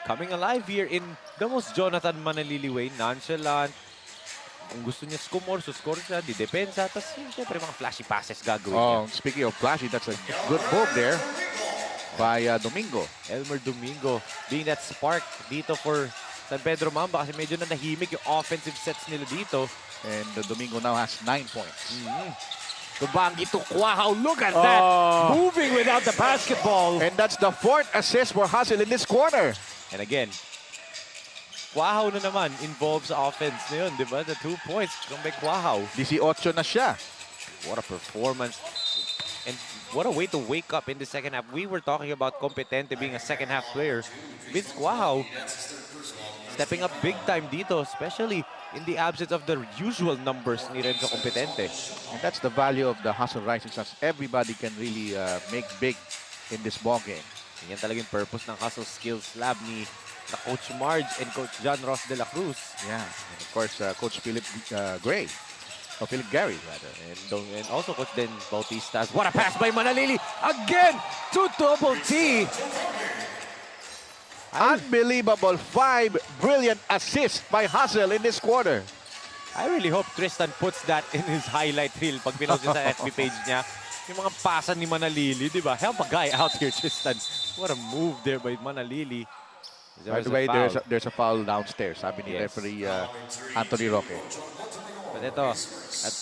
Coming alive here in the most Jonathan Manalili way. Nonchalant. Kung gusto niya score, score siya, di depensa. Tapos siyempre mga flashy passes gagawin niya. Speaking of flashy, that's a good move there by Domingo. Elmer Domingo being that spark dito for San Pedro Mamba kasi medyo na nahimik yung offensive sets nila dito. And Domingo now has 9 points. Tubangi to Quahaw. Look at that. Moving without the basketball. And that's the 4th assist for Hustle in this quarter. And again, Quahaw na naman involves sa offense na yun, di ba? The 2 points from Quahaw. 18 na siya. What a performance. And what a way to wake up in the second half. We were talking about Competente being a second half player. Vince Quahaw stepping up big time dito, especially in the absence of the usual numbers ni Renzo Competente. And that's the value of the Hustle Rising Suns. Everybody can really make big in this ball game. Yan talaga yung purpose ng Hustle Skills Lab ni Coach Marge and Coach John Ross de la Cruz. Yeah, and of course, Coach Philip Gray. Or Philip Gary, rather. And also Coach Den Bautista. What a pass by Manalili. Again to double T. Unbelievable. 5 brilliant assists by Hustle in this quarter. I really hope Tristan puts that in his highlight reel pag pinost niya sa FB page niya. Yung mga pasan ni Manalili, di ba? Help a guy out here, Tristan. What a move there by Manalili. By the way, there's a foul downstairs, sabi ni referee Anthony Roque. But ito, at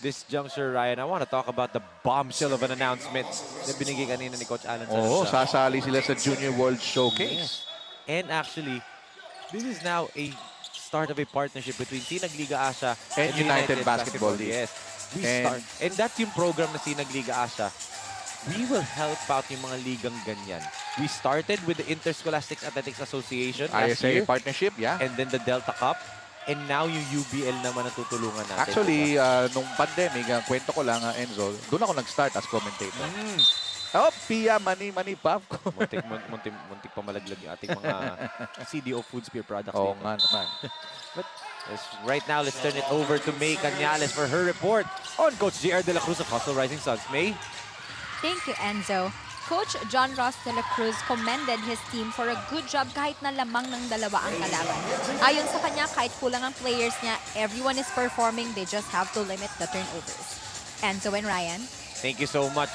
this juncture, Ryan, I want to talk about the bombshell of an announcement na binigay kanina ni Coach Alan Sanz. Sasali sila sa Junior World Showcase. Yes. And actually, this is now a start of a partnership between SINAG Liga Asya and United Basketball League. Yes. And that's yung program na SINAG Liga Asya. We will help out yung mga ligang ganyan. We started with the Interscholastic Athletics Association last ISA year. partnership, yeah. And then the Delta Cup. And now yung UBL naman ang tutulungan natin. Actually, nung pandemic, kwento ko lang, Enzo, doon ako nag-start as commentator. Pia, mani, puff ko. muntik pa malaglag yung ating mga CDO Food Spear products. Oo nga naman. But right now, let's turn it over to May Cañales for her report on Coach JR De La Cruz of Hustle Rising Suns. May? Thank you, Enzo. Coach John Ross de la Cruz commended his team for a good job kahit na lamang ng dalawa ang kalaban. Ayon sa kanya, kahit kulang ang players niya, everyone is performing. They just have to limit the turnovers. Enzo and Ryan? Thank you so much,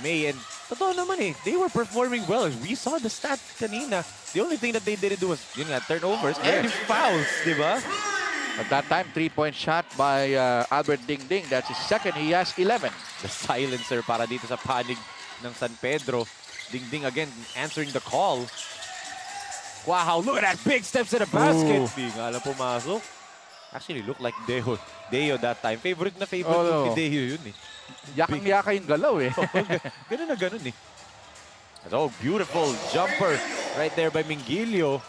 May. And totoo naman they were performing well. We saw the stat kanina. The only thing that they didn't do was turnovers and fouls, di ba? At that time, 3-point shot by Albert Dingding. That's his second. He has 11. The silencer para dito sa panig ng San Pedro. Dingding again answering the call. Wow, look at that big steps to the basket. Di nga lang pumasok. Actually, looked like Deo that time. Favorite ni Deo yun Yakang-yaka yung galaw Ganun na ganun Oh, beautiful jumper right there by Mingilio.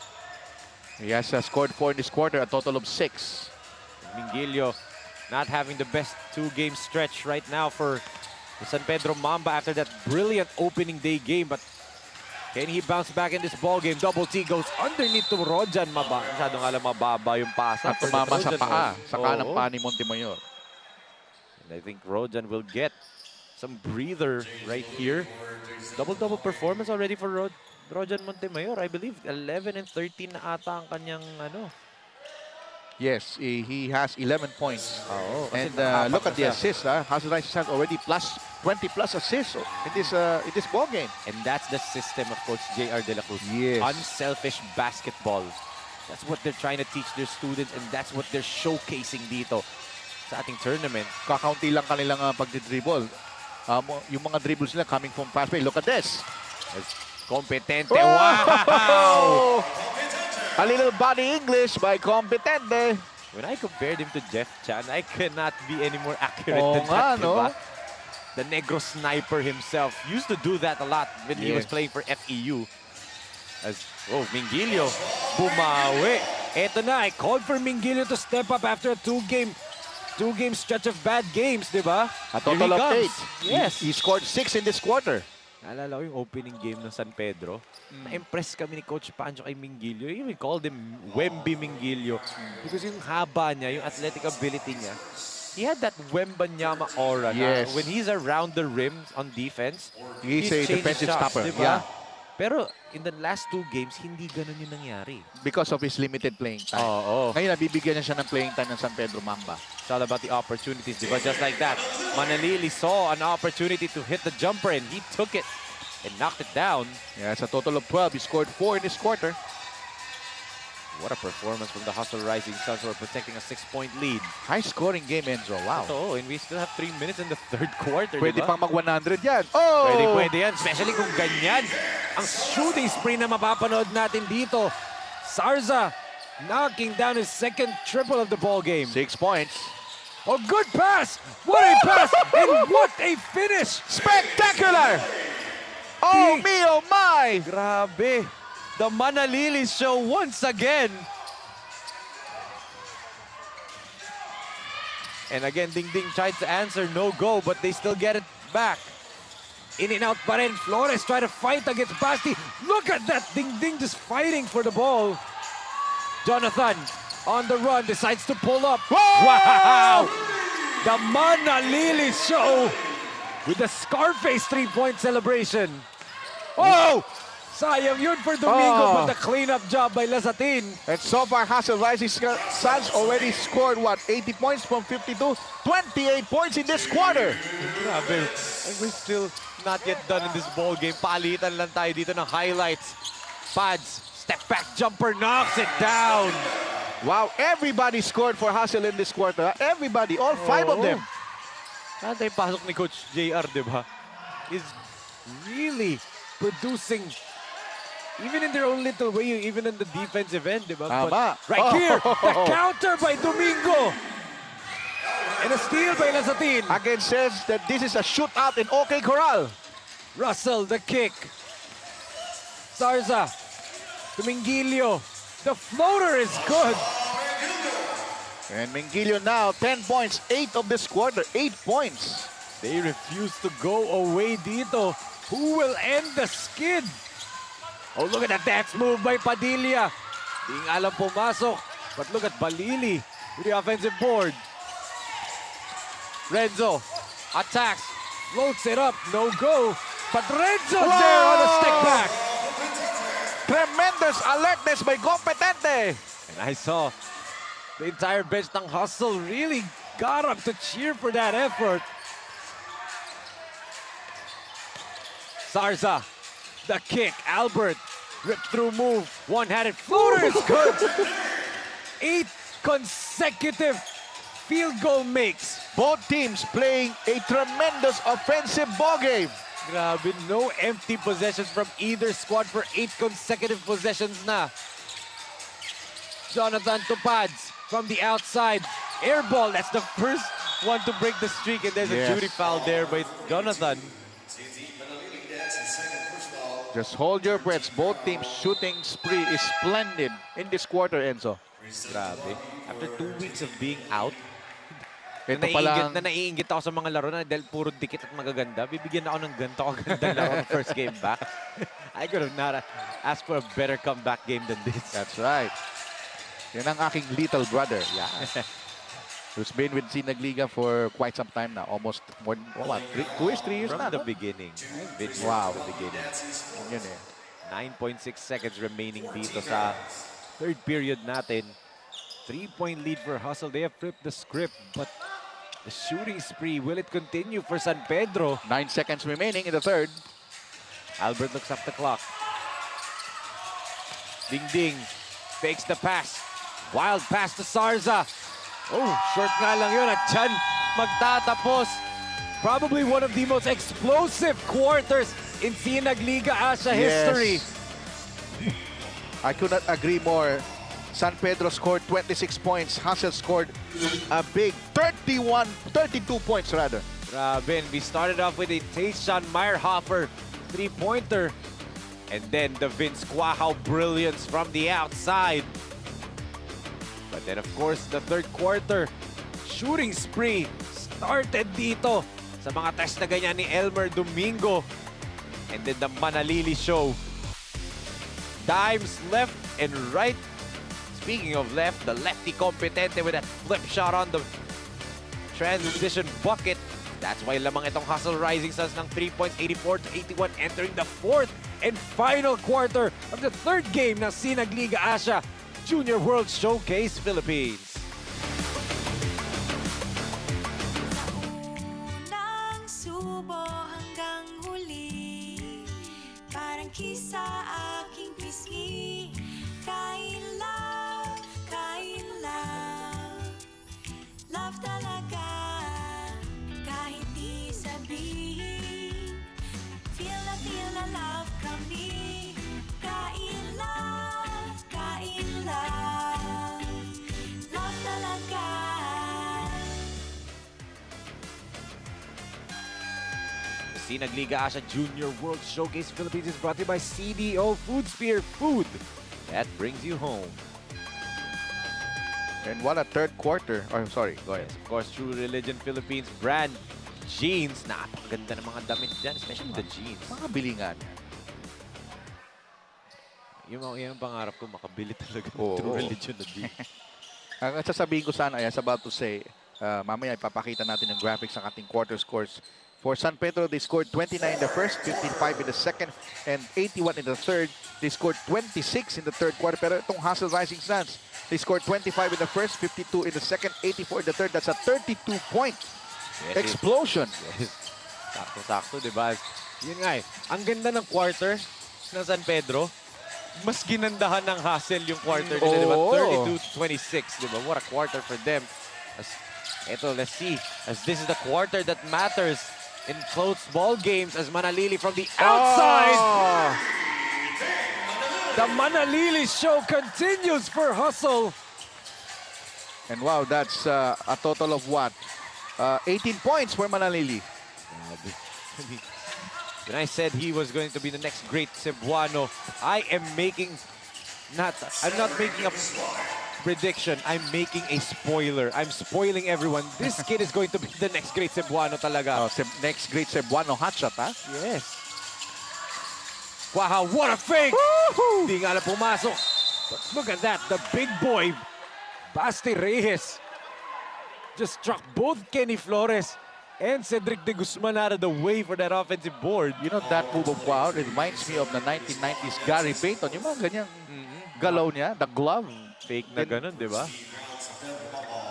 He has scored 4 in this quarter, a total of 6. Mingilio not having the best 2-game stretch right now for the San Pedro Mamba after that brilliant opening day game. But Can he bounce back in this ball game? Double T goes underneath to Rojan Mamba. Masyadong alam mababa yung pasa. At tumama sa paa. Sa kanang Oo. paa ni Montemayor. And I think Rojan will get some breather right here. Double-double performance already for Rojan Montemayor. I believe 11 and 13 na ata ang kanyang ano. Yes, he has 11 points. Oo, kasi And nakapat look na at the siya. assists. Hazel Rises has already plus 20 plus assists in this ball game. And that's the system of Coach J.R. De La Cruz. Yes. Unselfish basketball. That's what they're trying to teach their students, and that's what they're showcasing dito sa ating tournament. Kakaunti lang kanilang pagdidribble. Yung mga dribbles nila coming from fast break. Look at this. Kompetente. Wow! A little body English by Competente. When I compared him to Jeff Chan, I cannot be any more accurate Oo than nga, that, no? diba? The Negro sniper himself used to do that a lot when he was Yes. playing for FEU. Mingilio, bumawi. Eto na, I called for Mingilio to step up after a two-game stretch of bad games, di ba? A total of 8. Yes. He scored 6 in this quarter. Naalala ko yung opening game ng San Pedro. Na-impress kami ni Coach Pancho kay Mingilio. We called him Wemby Mingilio. Because yung haba niya, yung athletic ability niya, he had that Wembanyama aura. Yes. Na when he's around the rim on defense, He's a changed defensive shots, stopper. diba? Yeah. Pero in the last 2 games, hindi ganun yung nangyari. Because of his limited playing time. Oo. Ngayon, nabibigyan niya siya ng playing time ng San Pedro Mamba. It's all about the opportunities, diba? Just like that. Manalili saw an opportunity to hit the jumper and he took it and knocked it down. Yeah, it's a total of 12. He scored 4 in this quarter. What a performance from the Hustle Rising Suns who are protecting a 6-point lead. High-scoring game, Enzo. Wow. Ito, and we still have 3 minutes in the 3rd quarter, Pwede diba? pang mag-100 yan. Oh! Pwede yan, especially kung ganyan. Ang shooting spree na mapapanood natin dito. Sarza knocking down his second triple of the ball game. 6 points. Oh, good pass! What a pass! And what a finish! Spectacular! Oh, me, oh, my! Grabe. The Manalili show once again. And again, Ding Ding tried to answer, no go, but they still get it back. In and out pa rin. Flores try to fight against Basti. Look at that! Ding Ding just fighting for the ball. Jonathan on the run decides to pull up. Whoa! Wow! The Manalili show with the Scarface 3-point celebration. Oh! Sayang yun for Domingo, but the cleanup job by Lasatin. And so far, Hazel Rising Suns already scored, what, 80 points from 52? 28 points in this quarter. Grabe. And we're still not yet done in this ball game. Palitan lang tayo dito ng highlights. Pads, step back jumper, knocks it down. Wow, everybody scored for Hazel in this quarter. Everybody, all 5 of them. Saan tayo pasok ni Coach JR, di ba? Is really producing, even in their own little way, even in the defensive end, di ba? Tama. But right here, the counter by Domingo. And a steal by Lasatin. Again says that this is a shootout in OK Corral. Russell, the kick. Sarza, to Mingilio. The floater is good. And Mingilio now, 10 points, 8 of this quarter, 8 points. They refuse to go away dito. Who will end the skid? Oh, look at that dance move by Padilla. Di nga alam pumasok. But look at Balili with the offensive board. Renzo attacks, floats it up, no go. But Renzo's there on a stick back. Tremendous alertness by Competente. And I saw the entire bench ng Hustle really got up to cheer for that effort. Sarza, the kick, Albert, rip through move, one-handed floater is good. 8 consecutive field goal makes. Both teams playing a tremendous offensive ball game. Grabe, no empty possessions from either squad for 8 consecutive possessions na. Jonathan to Pads from the outside. Air ball, that's the first one to break the streak, and there's a Judy foul there by Jonathan. Just hold your breaths. Both teams' shooting spree is splendid in this quarter, Enzo. Grabe. After 2 weeks of being out, Ito pala, naiinggit ako sa mga laro na dahil puro dikit at magaganda. Bibigyan ako ng ganito kaganda laro ng first game back. I could have not asked for a better comeback game than this. That's right. Yan ang aking little brother. Yeah. Who's been with SINAG Liga for quite some time now. Almost more than, 2 years, 3 years From na, the no? beginning. I've been here Wow. from the beginning. Yun eh. 9.6 seconds remaining dito sa third period natin. 3-point lead for Hustle. They have flipped the script, but the shooting spree, will it continue for San Pedro? 9 seconds remaining in the third. Albert looks up the clock. Ding Ding fakes the pass. Wild pass to Sarza. Oh, short nga lang yun at dyan magtatapos. Probably one of the most explosive quarters in SINAG Liga Asya history. I could not agree more. San Pedro scored 26 points. Hustle scored a big 32 points rather. Grabe, and we started off with a Tayshaun Meyerhofer three-pointer. And then the Vince Quahow brilliance from the outside. But then, of course, the third quarter, shooting spree started dito sa mga test na ganyan ni Elmer Domingo. And then the Manalili show. Dimes left and right. Speaking of left, the lefty competente with that flip shot on the transition bucket. That's why lamang itong Hustle Rising Suns ng 3 points, 84 to 81, entering the fourth and final quarter of the third game ng SINAG Liga Asya Junior World Showcase Philippines. Unang subo hanggang huli, parang kisa aking pisngi. Kain love, love talaga, kahit di sabihin. Feel na love kami. Kain love, love talaga. The SINAG Liga Asya Junior World Showcase Philippines is brought to you by CDO Food Spear, food that brings you home. And what a third quarter. Oh, sorry, go ahead. Yes, of course, True Religion Philippines brand jeans. Napakaganda ng mga damit dyan, especially the jeans. Mga bilingan. Yung pangarap ko, makabili talaga ng Oo. True Religion na jeans. Ang sasabihin ko sana, I was about to say, mamaya ipapakita natin yung graphics ng ating quarter scores. For San Pedro, they scored 29 in the first, 55 in the second, and 81 in the third. They scored 26 in the third quarter. Pero itong Hustle Rising Suns, they scored 25 in the first, 52 in the second, 84 in the third. That's a 32-point explosion. Yes. Sakto-sakto, di ba? Yun nga eh. Ang ganda ng quarter ng San Pedro. Mas ginandahan ng Hustle yung quarter nila, di ba? 32-26, di ba? What a quarter for them. Eto, let's see. As this is the quarter that matters in close ball games as Manalili from the outside. The Manalili show continues for Hustle. And wow, that's a total of what? 18 points for Manalili. When I said he was going to be the next great Cebuano, I'm not making a prediction. I'm making a spoiler. I'm spoiling everyone. This kid is going to be the next great Cebuano talaga. Next great Cebuano hotshot, ha? Yes. Wow, what a fake! Hindi nga na pumasok. But look at that, the big boy, Basti Reyes, just struck both Kenny Flores and Cedric de Guzman out of the way for that offensive board. You know, that move of wow reminds me of the 1990s Gary Payton. Yung mga ganyang galaw niya, the glove. Fake na ganun, di ba?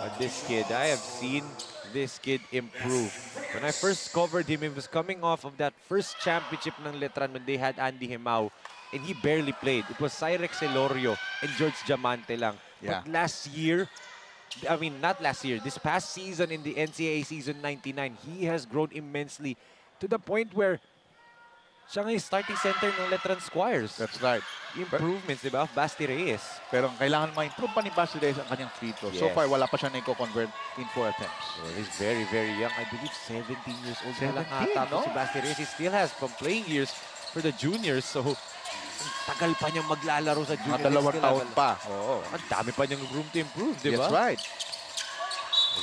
But this kid, I have seen this kid improve. When I first covered him, he was coming off of that first championship ng Letran when they had Andy Himao, and he barely played. It was Cyrex Elorio and George Diamante lang. Yeah. But last year, I mean, not last year, this past season in the NCAA season 99, he has grown immensely to the point where siya nga yung starting center ng Letran Squires. That's right. Improvements, di ba? Basti Reyes. Pero kailangan ma-improve pa ni Basti Reyes ang kanyang free throw. So Yes. far, wala pa siya na-convert in 4 attempts. Well, he's very, very young. I believe 17 years old na lang 17, ata no? si Basti Reyes. He still has some playing years for the juniors. So, ang tagal pa niyang maglalaro sa junior. Mga 2 taon pa. Oo. Ang dami pa niyang room to improve, di ba? That's right.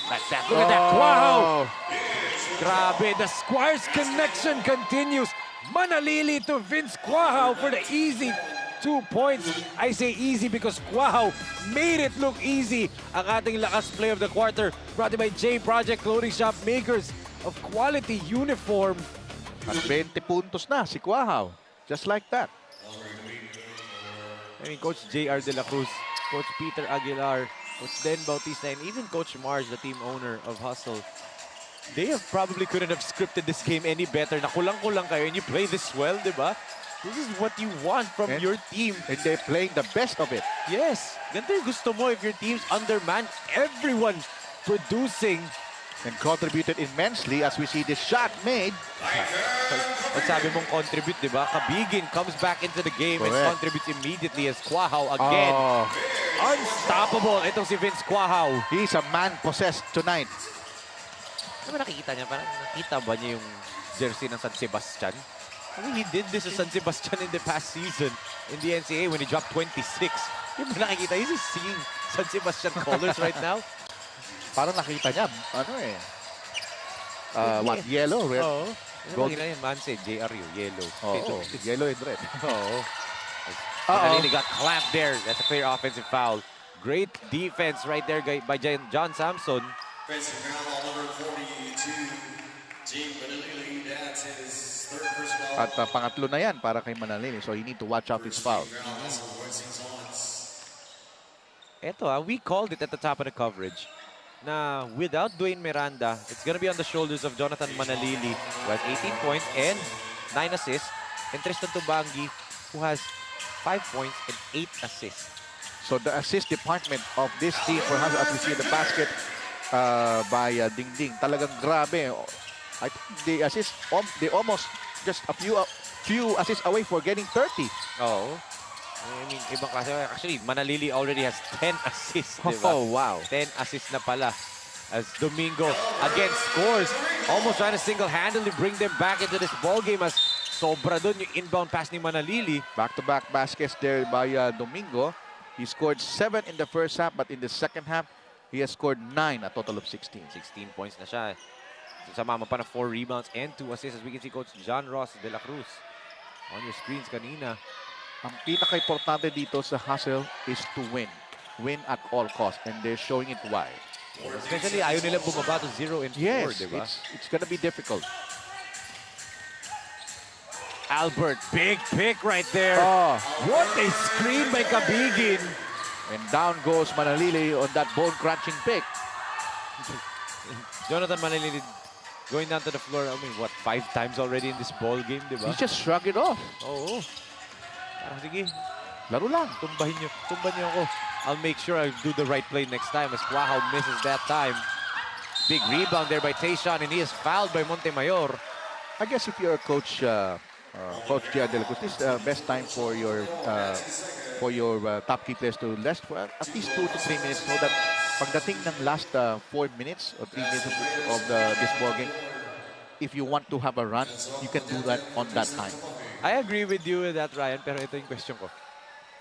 Like that. Look at that. Wow! Grabe, the Squires connection continues. Manalili to Vince Quahao for the easy 2 points. I say easy because Quahao made it look easy. Ang ating lakas play of the quarter brought to you by J Project Clothing Shop, makers of quality uniform. At 20 puntos na si Quahao. Just like that. I mean, Coach J.R. De La Cruz, Coach Peter Aguilar, Coach Den Bautista, and even Coach Mars, the team owner of Hustle, they probably couldn't have scripted this game any better. Na kulang-kulang kayo and you play this well, di ba? This is what you want from your team. And they're playing the best of it. Yes. Ganito yung gusto mo if your team's undermanned. Everyone producing. And contributed immensely as we see this shot made. Pag sabi mong contribute, di ba? Kabigin comes back into the game and contributes immediately as Quahao again. Unstoppable. Itong si Vince Quahao. He's a man possessed tonight. Ano ba nakikita niya? Parang nakita ba niya yung jersey ng San Sebastian? I mean, he did this to San Sebastian in the past season in the NCAA when he dropped 26. Yung ba nakikita? He's just seeing San Sebastian colors right now. Parang nakita niya, ano eh. What, yellow, red? Oo. Gold. Ano ba man say, JRU, yellow. Oo, yellow and red. Oo. Manalili got clapped there. That's a clear offensive foul. Great defense right there by John Samson. Offensive foul on number 42, Team Manalili. That's his third personal. At pangatlo na yan para kay Manalili. So you need to watch out his foul. Eto we called it at the top of the coverage. Na without Dwayne Miranda, it's gonna be on the shoulders of Jonathan Manalili, who has 18 points and 9 assists, and Tristan Tubangi, who has 5 points and 8 assists. So the assist department of this team, perhaps as we see the basket by Ding Ding, talagang grabe. I think the assist, they almost just a few assists away for getting 30. Oh. I mean, ibang klase. Actually, Manalili already has 10 assists, diba? Oh, wow. 10 assists na pala. As Domingo again scores. Almost trying to single-handedly bring them back into this ball game as sobra dun yung inbound pass ni Manalili. Back-to-back baskets there by Domingo. He scored 7 in the first half, but in the second half, he has scored 9, a total of 16. 16 points na siya. Sumama pa na 4 rebounds and 2 assists as we can see Coach John Ross De La Cruz on your screens kanina. Ang pinaka-importante dito sa Hustle is to win. Win at all costs, and they're showing it why. Especially, ayaw nila bumaba to 0 and 4, yes, diba? it's gonna be difficult. Albert, big pick right there. What a screen by Kabigin. And down goes Manalili on that bone-crunching pick. Jonathan Manalili going down to the floor, I mean, what, 5 times already in this ball game, diba? He just shrugged it off. Oo. Sige, laro lang. Tumbahin niyo ako. I'll make sure I do the right play next time as Quahao misses that time. Big rebound there by Tayshaun, and he is fouled by Montemayor. I guess if you're a coach, Coach Gia De La Cruz, this is the best time for your top key players to rest for at least 2 to 3 minutes, so that pagdating ng last 4 minutes or 3 minutes of this ball game, if you want to have a run, you can do that on that time. I agree with you with that, Ryan, pero ito yung question ko.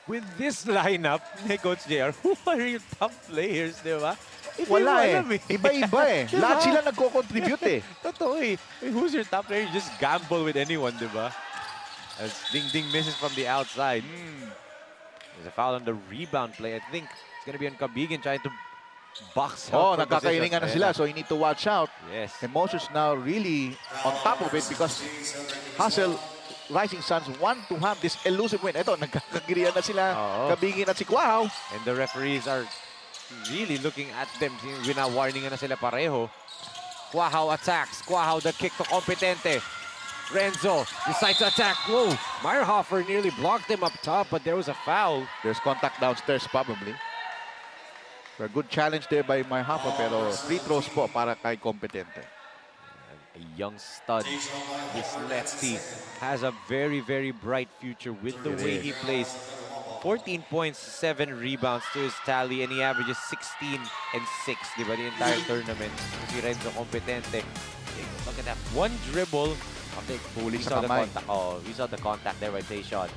With this lineup ni Coach JR, who are your top players, di ba? Wala eh. Iba-iba eh. Lahat sila nagko-contribute eh. Totoo eh. Who's your top player? You just gamble with anyone, di ba? As Ding Ding misses from the outside. There's a foul on the rebound play. I think it's gonna be on Kabigin trying to box out. Nagkakainingan na sila, so you need to watch out. Yes. Emotions now really on top of it because Hustle Rising Suns want to have this elusive win. Ito, nagkakagirian na sila. Kabigin at si Quahao. And the referees are really looking at them. Wina-warningan na sila pareho. Quahao attacks. Quahao the kick to Competente. Renzo decides to attack. Whoa! Meyerhofer nearly blocked him up top, but there was a foul. There's contact downstairs probably. A good challenge there by Meyerhofer, pero free throws po para kay Competente. A young stud. This lefty has a very, very bright future with the way he plays. 14 points, 7 rebounds to his tally, and he averages 16 and 6, di ba, the entire tournament. Si Renzo Competente. Look at that. One dribble. We saw the contact. Oh, we saw the contact there by Tayshaun.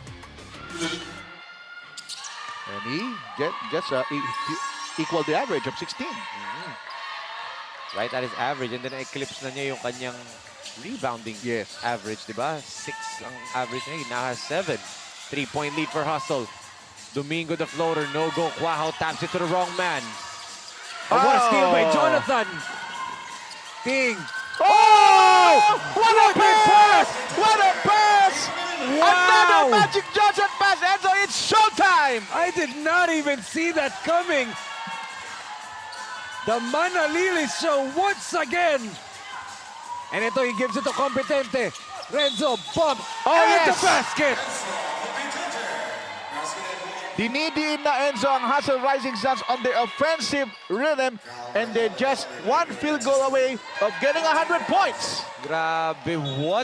And he gets equal the average of 16. right at his average. And then eclipse na niya yung kanyang rebounding average, di ba? 6 ang average niya. He now has 7. 3-point lead for Hustle. Domingo the floater, no go. Quajo taps it to the wrong man. Oh, what a steal by Jonathan. Ting. Oh! What a pass! What a pass! Wow! Another Magic Johnson pass, Enzo. It's showtime! I did not even see that coming. The Manalili show once again. And ito, he gives it to Competente. Renzo, bump, and the basket. Dinidiin na Enzo ang Hustle Rising Suns on their offensive rhythm, and they're just one field goal away of getting 100 points. Grabe, what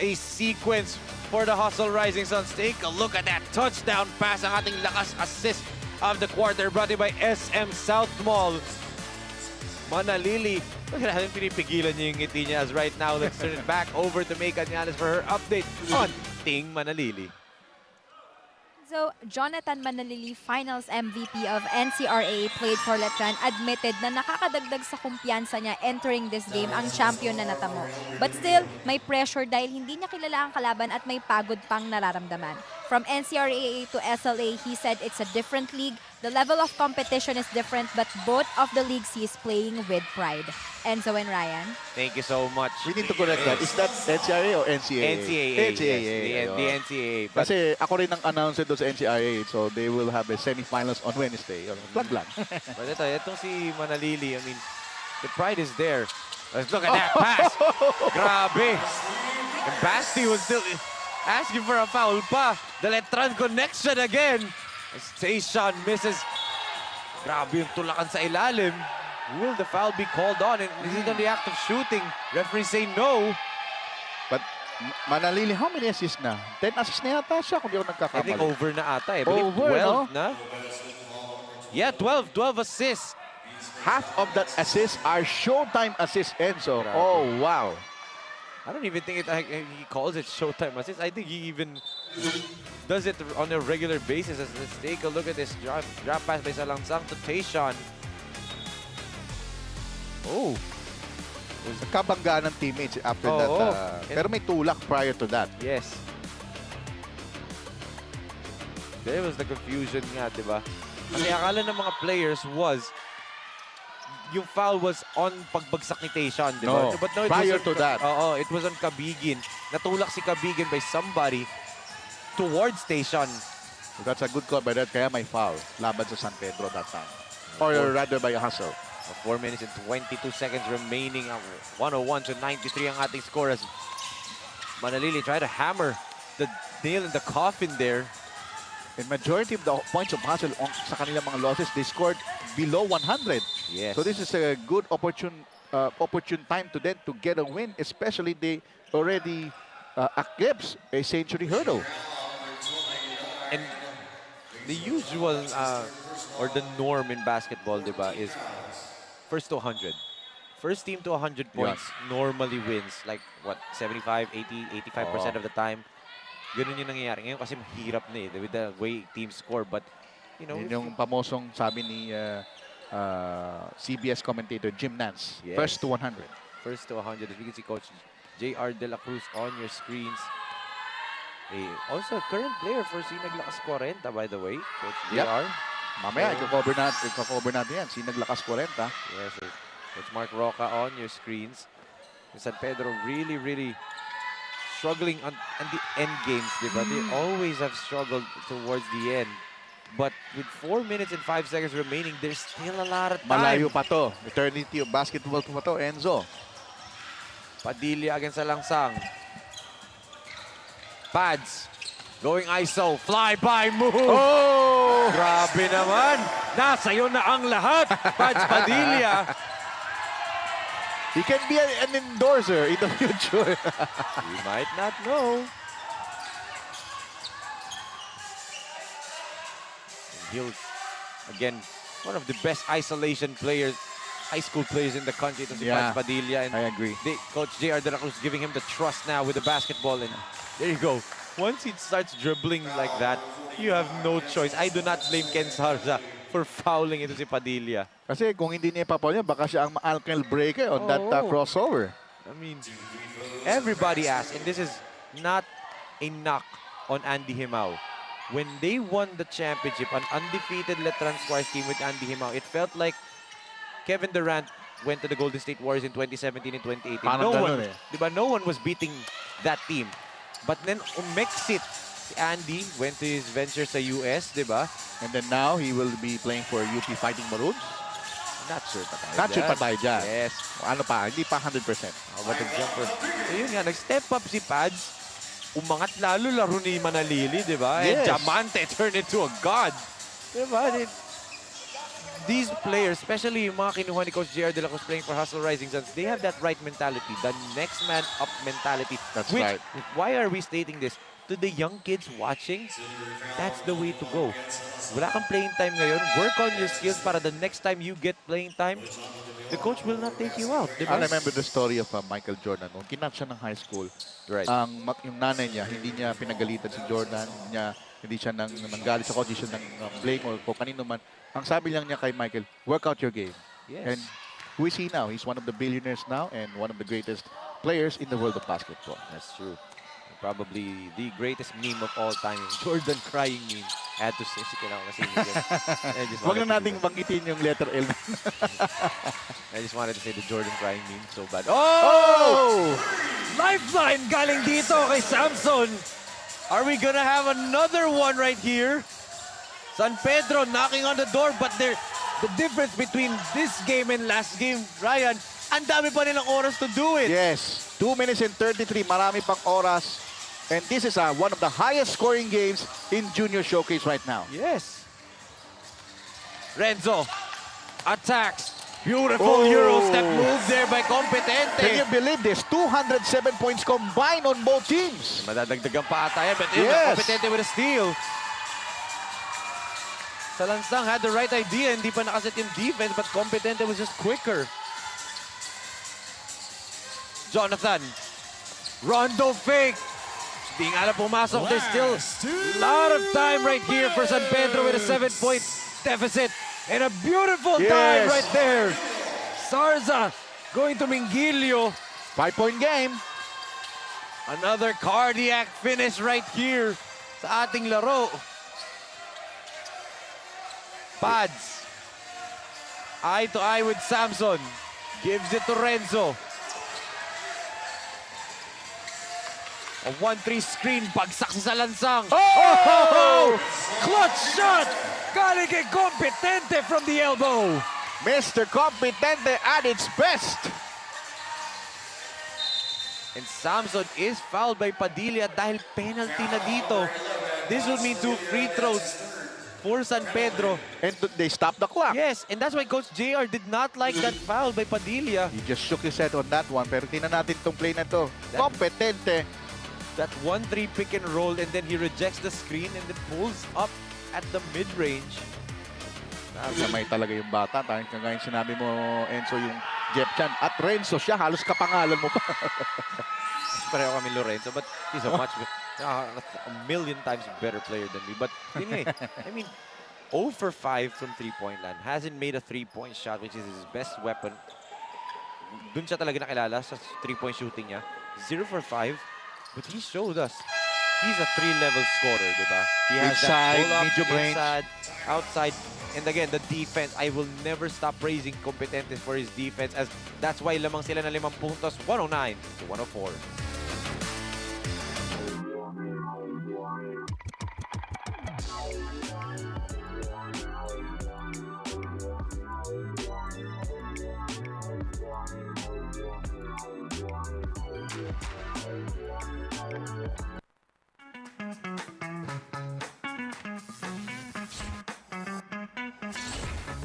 a sequence for the Hustle Rising Suns. Take a look at that touchdown pass. Ang ating lakas assist of the quarter brought to you by SM SOUTHMALL. Manalili, look at how pinipigilan niya yung ngiti niya as right now. Let's turn it back over to May Cañales for her update on Ting Manalili. So, Jonathan Manalili, Finals MVP of NCRA, played for Letran, admitted na nakakadagdag sa kumpiyansa niya entering this game ang champion na natamo. But still, may pressure dahil hindi niya kilala ang kalaban at may pagod pang nararamdaman. From NCRA to SLA, he said it's a different league. The level of competition is different, but both of the leagues he is playing with pride. Enzo and Ryan. Thank you so much. We need to correct that. Is that NCAA or NCAA? NCAA. NCAA. Yes, the NCAA. But Kasi ako rin ang announcer doon sa NCAA, so they will have a semifinals on Wednesday. Plug lang. but itong si Manalili, I mean, the pride is there. Let's look at that pass. Grabe. And Basti was still asking for a foul pa. The Letran connection again. Station misses. Grabe yung tulakan sa ilalim. Will the foul be called on? And is it on the act of shooting? Referee say no. But Manalili, how many assists na? 10 assists na yata siya kung di ako I nagkakamali. think over na ata. I believe Over, 12 no? na. Yeah, 12 assists. Half of that assists are showtime assists, Enzo. Grabe. Oh, wow. I don't even think he calls it showtime assist. I think he even does it on a regular basis. Let's take a look at this drop pass by Salangsang to Tayshaun. Oh. Kabanggaan ng teammates after that. Pero may tulak prior to that. Yes. There was the confusion nga, di ba? Kasi akala ng mga players was yung foul was on pagbagsak ni Tayshaun, di ba? No, But no, it prior was to that. Oo, it was on Kabigin. Natulak si Kabigin by somebody towards Tayshaun. So that's a good call by that. Kaya may foul. Laban sa San Pedro that time. Or rather by a hustle. 4 minutes and 22 seconds remaining. 101 to 93 ang ating score as Manalili try to hammer the nail in the coffin there. In majority of the points of hustle sa kanilang mga losses, they scored below 100. Yes. So this is a good opportune time to them to get a win, especially they already eclipsed a century hurdle. And the usual or the norm in basketball, diba, is first to 100. First team to 100 points normally wins. Like, what, 75, 80, 85% of the time. Ganun yung nangyayari. Ngayon kasi mahirap na with the way teams score. But, you know... Yun yung pamosong sabi ni CBS commentator Jim Nance. Yes. First to 100. First to 100. As we can see Coach J.R. De La Cruz on your screens. Also, current player for SINAG Lakas 40, by the way. Coach J.R. Mamaya, i-cover natin yan. SINAG Lakas 40. Yes, sir. Coach Mark Roca on your screens. San Pedro really struggling on the end games, diba? They always have struggled towards the end. But with 4 minutes and 5 seconds remaining, there's still a lot of time. Malayo pa to. Eternity of basketball pa to, Enzo. Padilla against Salangsang. Pads. Going ISO. Fly-by move. Oh! Grabe naman. Nasa'yo na ang lahat. Pads Padilla. He can be an endorser in the future. You might not know. He'll, again, one of the best isolation players, high school players in the country. Ito si Pads Padilla. And I agree. Coach J.R. De La Cruz giving him the trust now with the basketball. And there you go. Once he starts dribbling like that, you have no choice. I do not blame Ken Sarza for fouling ito si Padilla. Kasi kung hindi niya ipapaul yun, baka siya ang alkyl breaker on that crossover. I mean, everybody asked, and this is not a knock on Andy Himao. When they won the championship, an undefeated Letran Squires team with Andy Himao, it felt like Kevin Durant went to the Golden State Warriors in 2017 and 2018. No one was beating that team. But then umexit si Andy, went to his venture sa US, di ba? And then now he will be playing for UP Fighting Maroons. Not sure pa tayo Not sure pa tayo dyan. Yes. Ano pa, hindi pa 100%. But the jumper. So yun nga, nag-step up si Pads. Umangat lalo laro ni Manalili, di ba? Yes. And Diamante turned into a god. Di ba? These players, especially yung mga kinuha ni Coach JR De La Cruz playing for Hustle Rising Suns, they have that right mentality, the next man up mentality. That's right. Why are we stating this? To the young kids watching, that's the way to go. Wala kang playing time ngayon, work on your skills para the next time you get playing time, the coach will not take you out. Diba? I remember the story of Michael Jordan. Nung kinat siya ng high school, right. Yung nanay niya, hindi niya pinagalitan si Jordan, hindi siya nanggalit sa coach, siya nang blame or kung kanino man. Ang sabi lang niya kay Michael, work out your game. Yes. And who is he now? He's one of the billionaires now and one of the greatest players in the world of basketball. That's true. Probably the greatest meme of all time, Jordan crying meme. I had to say, Huwag na nating banggitin yung letter L. I just wanted to say the Jordan crying meme so bad. Oh! Lifeline galing dito kay Samson. Are we gonna have another one right here? San Pedro knocking on the door, but the difference between this game and last game, Ryan, ang dami pa nilang oras to do it. Yes, 2 minutes and 33, marami pang oras. And this is one of the highest scoring games in Junior Showcase right now. Yes. Renzo attacks. Beautiful Euro step move there by Competente. Can you believe this? 207 points combined on both teams. Madadagdagan pa ata yan, but Competente with a steal. Salansang had the right idea, hindi pa nakaset yung defense, but Competente was just quicker. Jonathan. Rondo fake. Di nga alam pumasok. There's still a lot of time right here for San Pedro with a 7-point deficit. And a beautiful dive right there. Sarza going to Mingilio. 5-point game. Another cardiac finish right here sa ating laro. Pads. Eye to eye with Samson. Gives it to Renzo. A 1-3 screen. Bagsak si Salansang. Oh! Clutch shot! Galing kay Competente from the elbow. Mr. Competente at its best. And Samson is fouled by Padilla dahil penalty na dito. This would mean 2 free throws for San Pedro. And they stopped the clock. Yes, and that's why Coach JR did not like that foul by Padilla. He just shook his head on that one. Pero tingnan natin itong play na to. Competente. That 1-3 pick and roll, and then he rejects the screen and then pulls up at the mid-range. Samay talaga yung bata. Kagaya sinabi mo, Enzo, yung Jeff Chan. At Renzo siya, halos kapangalan mo pa. Pareho kami Lorenzo, but he's a much, a million times better player than me. But anyway, I mean, 0 for 5 from three-point land. Hasn't made a three-point shot, which is his best weapon. Dun siya talaga nakilala sa three-point shooting niya. 0 for 5. But he showed us he's a 3-level scorer, diba? He has inside, that pull-up, medium range, inside, outside, and again, the defense. I will never stop praising Competente for his defense, as that's why lamang sila na 5 puntos, 109 to 104.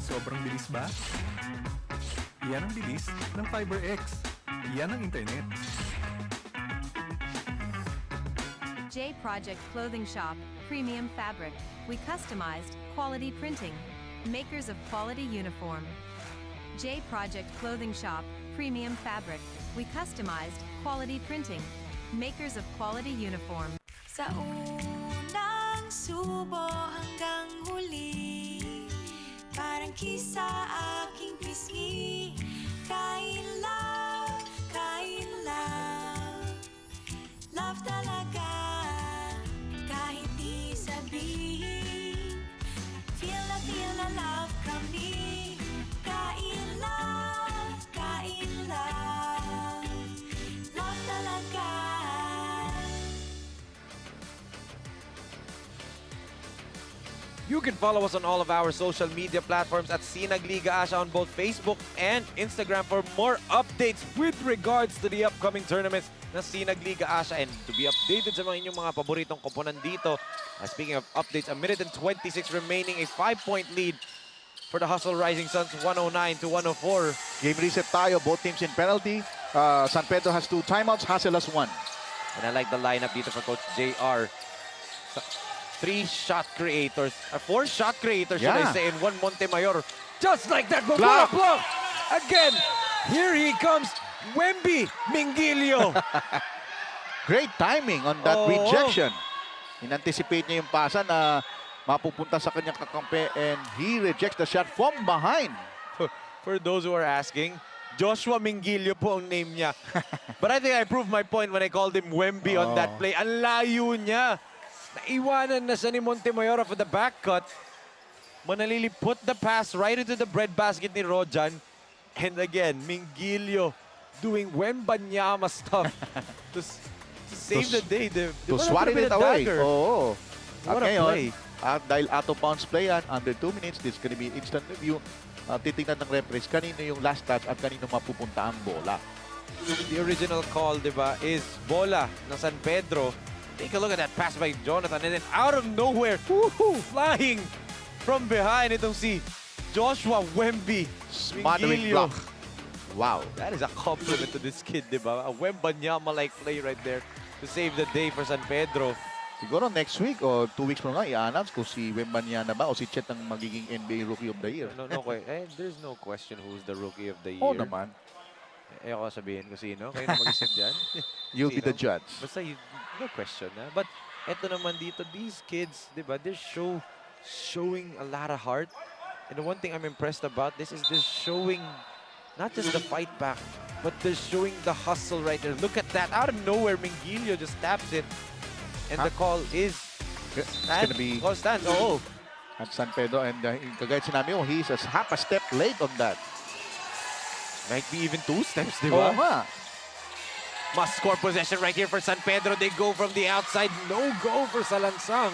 Sobrang bilis ba? Yan ang bilis ng FiberX. Yan ang internet. J Project Clothing Shop, Premium Fabric. We customized quality printing. Makers of quality uniform. J Project Clothing Shop, Premium Fabric. We customized quality printing. Makers of quality uniform. Sa unang subo hanggang huli, parang kiss sa aking pisngi. Kain love, kain love. Love talaga, kahit di sabihin. Feel na love kami. Kain love, kain love. Love talaga. You can follow us on all of our social media platforms at SINAG Liga ASYA on both Facebook and Instagram for more updates with regards to the upcoming tournaments ng SINAG Liga ASYA and to be updated sa mga inyong mga paboritong koponan dito. Speaking of updates, 1 minute and 26 remaining, a 5-point lead for the Hustle Rising Suns, 109 to 104. Game reset tayo, both teams in penalty. San Pedro has 2 timeouts, Hassel has 1. And I like the lineup dito for Coach JR. 3 shot creators, 4 shot creators, should I say, and 1 Montemayor. Just like that, but what a block! Again, here he comes, Wemby Mingilio. Great timing on that rejection. In-anticipate niya yung pasa na mapupunta sa kanyang kakampi and he rejects the shot from behind. For those who are asking, Joshua Mingilio po ang name niya. But I think I proved my point when I called him Wemby on that play. Ang layo niya. Naiwanan na siya ni Montemayor for the back cut. Manalili put the pass right into the breadbasket ni Rojan. And again, Mingilio doing Wembanyama stuff to save the day. To swat it away. Oo. What At a ngayon, play. dahil out of bounds play yan, under 2 minutes, this is gonna be instant review. Titingnan ng referees kanino yung last touch at kanino mapupunta ang bola. The original call, di ba, is bola ng San Pedro. Take a look at that pass by Jonathan, and then out of nowhere, flying from behind, itong si Joshua Wemby Smothering Mingilio. block. Wow. That is a compliment to this kid, di ba? A Wembanyama-like play right there to save the day for San Pedro. Siguro next week o 2 weeks from now, i-announce kung si Wembanyama ba o si Chet ang magiging NBA Rookie of the Year. There's no question who's the Rookie of the Year. Oo naman. Ayoko sabihin kung sino. Kayo na mag-isip dyan. You'll be the judge. Basta, no question na. But eto naman dito, these kids, di ba, they're showing a lot of heart. And the one thing I'm impressed about this is they're showing not just the fight back, but they're showing the hustle right there. Look at that. Out of nowhere, Mingilio just taps it. And the call is It's gonna be call stands. Oh. at San Pedro. And kagaya sinabi mo, he's half a step late on that. Might be even 2 steps, di Oo ba? nga. Must score possession right here for San Pedro. They go from the outside. No go for Salansang.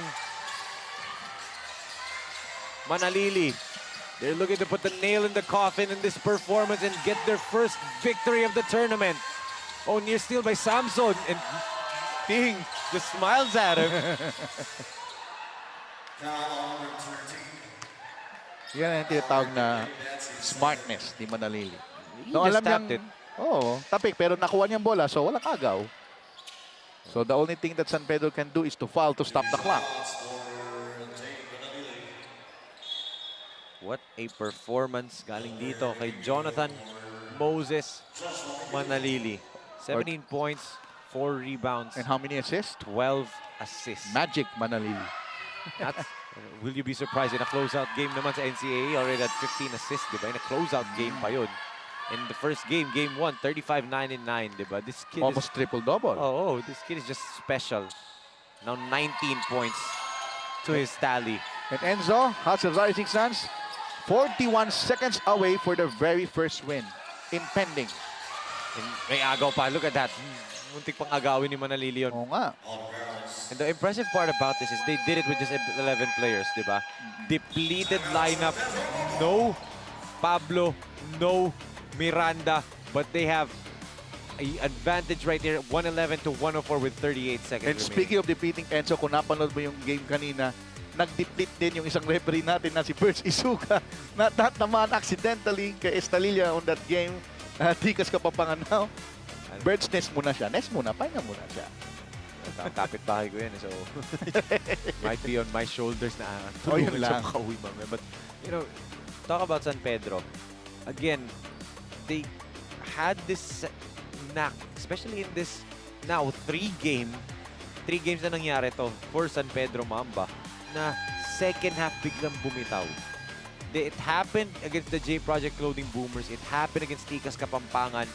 Manalili. They're looking to put the nail in the coffin in this performance and get their first victory of the tournament. Oh, near steal by Samson. And Ting just smiles at him. Yan ang tinatawag na smartness ni Manalili. He just tapped it. Oo, tapik, pero nakuha niyang bola, so walang agaw. So the only thing that San Pedro can do is to foul to stop the clock. What a performance galing dito kay Jonathan Moses Manalili. 17 points, 4 rebounds. And how many assists? 12 assists. Magic Manalili. That's, will you be surprised? In a closeout game naman sa NCAA, already had 15 assists, di ba? In a closeout game pa yun. In the first game, game 1, 35, 9, and 9, di ba? This kid Almost triple-double. Oh, this kid is just special. Now 19 points to his tally. And Enzo, Hustle Rising Suns, 41 seconds away for the very first win. Impending. And may agaw pa. Look at that. Muntik pang agawin ni Manalili yun. Oo nga. And the impressive part about this is they did it with just 11 players, di ba? Depleted lineup. No Pablo, no Miranda, but they have an advantage right there, 111 to 104 with 38 seconds And remaining. speaking of depleting, Enzo, kung napanood mo yung game kanina, nag-deplete din yung isang referee natin na si Birds Isuka na naman accidentally kay Estalilla on that game. Tikas ka pa panganaw. Birds, nest muna siya. Nest muna, pahinga muna siya. Kapit bahay ko yan, so might be on my shoulders na yun lang. makauwi mamaya. But, you know, talk about San Pedro. Again, they had this knack, especially in this now 3 games na nangyari to for San Pedro Mamba na second half biglang bumitaw. It happened against the J Project Clothing Boomers. It happened against Tikas Kapampangan.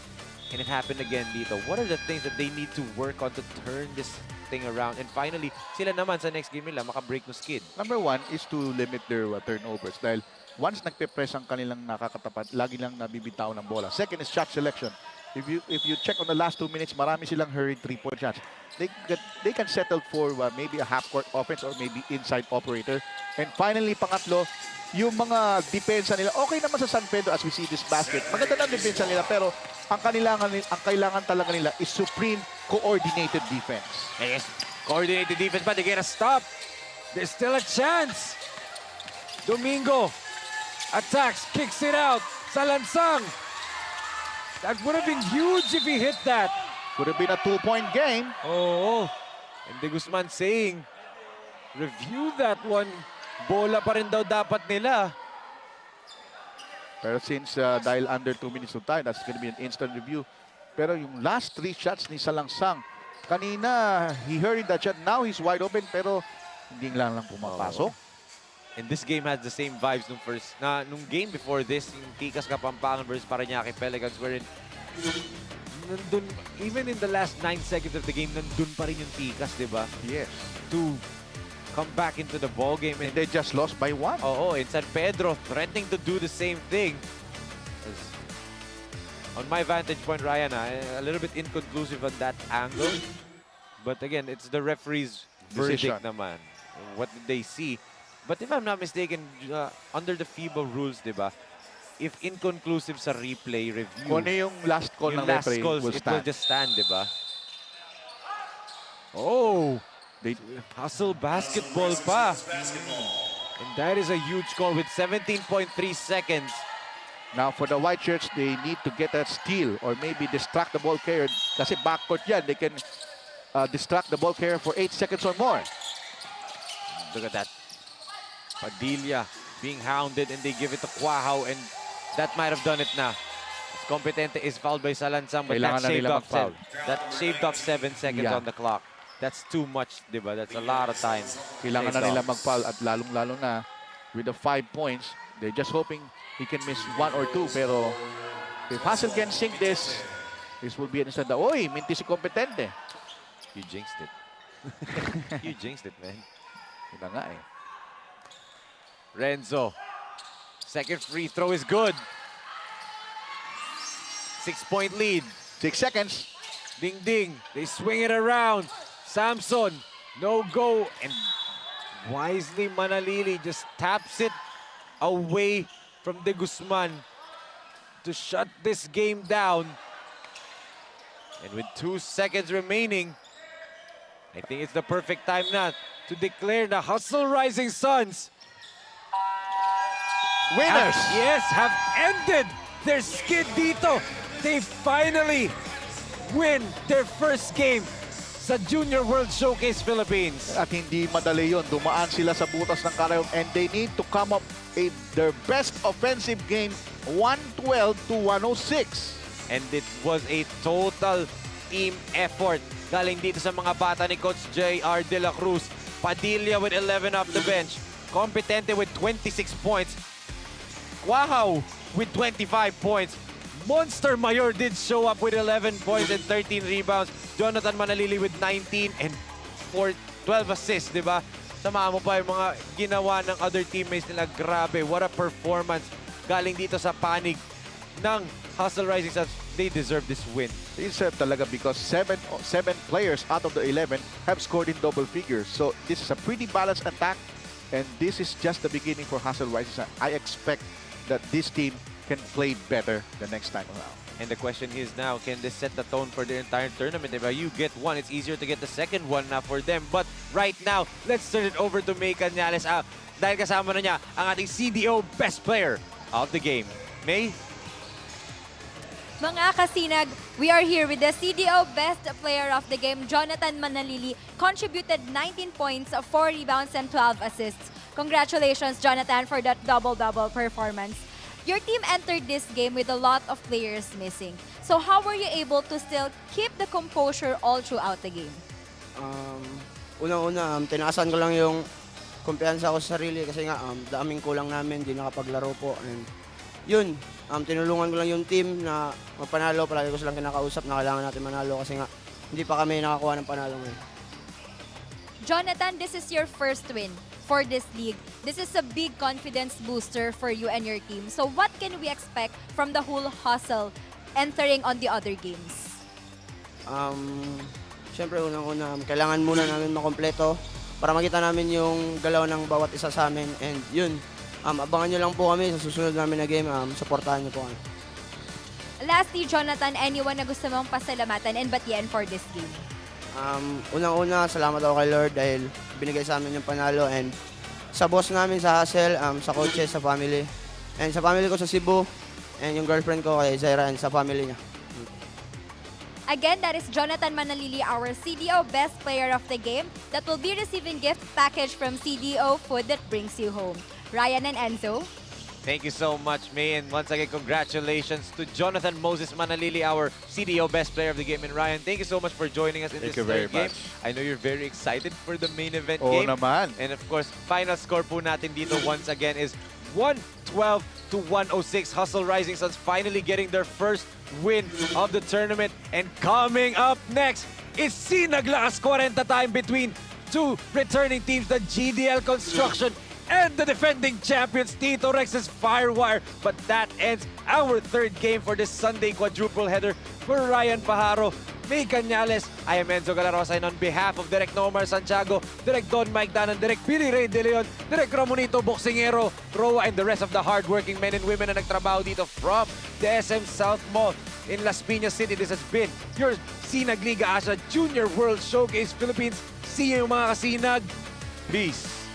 And it happened again dito. What are the things that they need to work on to turn this thing around? And finally, sila naman sa next game nila, maka-break no skid. Number one is to limit their turnovers. Dahil once nagpe-press ang kanilang nakakatapat, lagi lang nabibitaw ng bola. Second is shot selection. If you check on the last 2 minutes, marami silang hurried 3-point shots. They can settle for maybe a half-court offense or maybe inside operator. And finally, pangatlo, yung mga depensa nila, okay naman sa San Pedro as we see this basket. Maganda ng depensa nila, pero ang kailangan talaga nila is supreme coordinated defense. Yes, coordinated defense, but they get a stop. There's still a chance. Domingo attacks, kicks it out. Salansang. That would have been huge if he hit that. Could have been a 2-point game. Oh, and De Guzman saying, review that one. Bola pa rin daw dapat nila. Pero since dahil under 2 minutes of time, that's going to be an instant review. Pero yung last 3 shots ni Salansang, kanina, he hurried that shot. Now he's wide open, pero hindi lang pumapasok. And this game has the same vibes nung game before this, yung Tikas Kapampangan versus Parañaque Pelicans, wherein nandun, even in the last 9 seconds of the game, nandun pa rin yung Tikas, di ba? Yes. To come back into the ball game. And they just lost by 1. Oo, and San Pedro threatening to do the same thing. On my vantage point, Ryan, a little bit inconclusive on that angle. But again, it's the referee's verdict naman. What did they see? But if I'm not mistaken, under the FIBA rules, di ba, if inconclusive sa replay review, kung ano yung last call ng referee, will just stand, di ba? Oh, they hustle basketball pa. And that is a huge call with 17.3 seconds. Now, for the white shirts, they need to get that steal or maybe distract the ball carrier. Kasi backcourt yan, they can distract the ball carrier for 8 seconds or more. Look at that. Padilla being hounded and they give it to Quahaw, and that might have done it na. Competente is fouled by Salansang, but that shaved off 7 seconds on the clock. That's too much, di ba? That's a lot of time. Kailangan na nila mag-foul at lalong-lalo na with the 5 points. They're just hoping he can miss 1 or 2. Pero if Hassel can sink this will be an instant. Oy, minti si Competente. You jinxed it. You jinxed it, man. Yun na nga eh. Renzo. Second free throw is good. 6-point lead. 6 seconds. Ding ding. They swing it around. Samson. No go. And wisely Manalili just taps it away from De Guzman to shut this game down. And with 2 seconds remaining, I think it's the perfect time now to declare the Hustle Rising Suns winners. Have ended their skid dito. They finally win their first game sa Junior World Showcase Philippines. At hindi madali yun. Dumaan sila sa butas ng karayom and they need to come up their best offensive game, 112 to 106. And it was a total team effort. Galing dito sa mga bata ni Coach J.R. De La Cruz. Padilla with 11 off the bench. Competente with 26 points. Quahaw with 25 points. Monster Mayor did show up with 11 points and 13 rebounds. Jonathan Manalili with 19 and 12 assists, di ba? Samahan mo pa yung mga ginawa ng other teammates nila. Grabe, what a performance. Galing dito sa panig ng Hustle Rising Suns. They deserve this win. They deserve talaga because seven players out of the 11 have scored in double figures. So this is a pretty balanced attack, and this is just the beginning for Hustle Rising Suns. I expect that this team can play better the next time around. And the question is now, can this set the tone for the entire tournament? If you get one, it's easier to get the second one na for them. But right now, let's turn it over to May Cañales. Dahil kasama na niya ang ating CDO Best Player of the Game. May? Mga kasinag, we are here with the CDO Best Player of the Game, Jonathan Manalili. Contributed 19 points, 4 rebounds, and 12 assists. Congratulations, Jonathan, for that double-double performance. Your team entered this game with a lot of players missing. So how were you able to still keep the composure all throughout the game? Unang-una, tinaasan ko lang yung kumpiyansa ako sa sarili kasi nga daming kulang namin, di nakapaglaro po. And yun, tinulungan ko lang yung team na magpanalo. Palagi ko silang kinakausap na kailangan natin manalo kasi nga hindi pa kami nakakuha ng panalo ngayon. Jonathan, this is your first win for this league. This is a big confidence booster for you and your team. So what can we expect from the whole hustle entering on the other games? Siyempre, unang-una, kailangan muna namin makompleto para makita namin yung galaw ng bawat isa sa amin. And yun, abangan nyo lang po kami sa susunod namin na game. Supportahan nyo po kami. Lastly, Jonathan, anyone na gusto mong pasalamatan and batiyan for this game? Unang-una, salamat ako kay Lord dahil binigay sa amin yung panalo. And sa boss namin sa Hassel, sa coaches, sa family. And sa family ko sa Cebu. And yung girlfriend ko kay Zaira and sa family niya. Again, that is Jonathan Manalili, our CDO Best Player of the Game, that will be receiving gift package from CDO Food that brings you home. Ryan and Enzo. Thank you so much, May. And once again, congratulations to Jonathan Moses Manalili, our CDO Best Player of the Game. And Ryan, thank you so much for joining us in this third game. I know you're very excited for the main event game. Naman. And of course, final score po natin dito once again is 112 to 106. Hustle Rising Suns finally getting their first win of the tournament. And coming up next is SINAG Liga ASYA time between two returning teams, the GDL Construction and the defending champions, Tito Rex's Firewire. But that ends our third game for this Sunday quadruple header. For Ryan Pajaro, May Cañales, I am Enzo Galarosa, and on behalf of Direk Nomar Santiago, Direk Don Mike Danan, Direk Billy Ray De Leon, Direk Ramonito Boxingero, Roa, and the rest of the hardworking men and women na nagtrabaho dito from the SM South Mall in Las Piñas City. This has been your SINAG Liga ASYA Junior World Showcase Philippines. See you mga kasinag. Peace.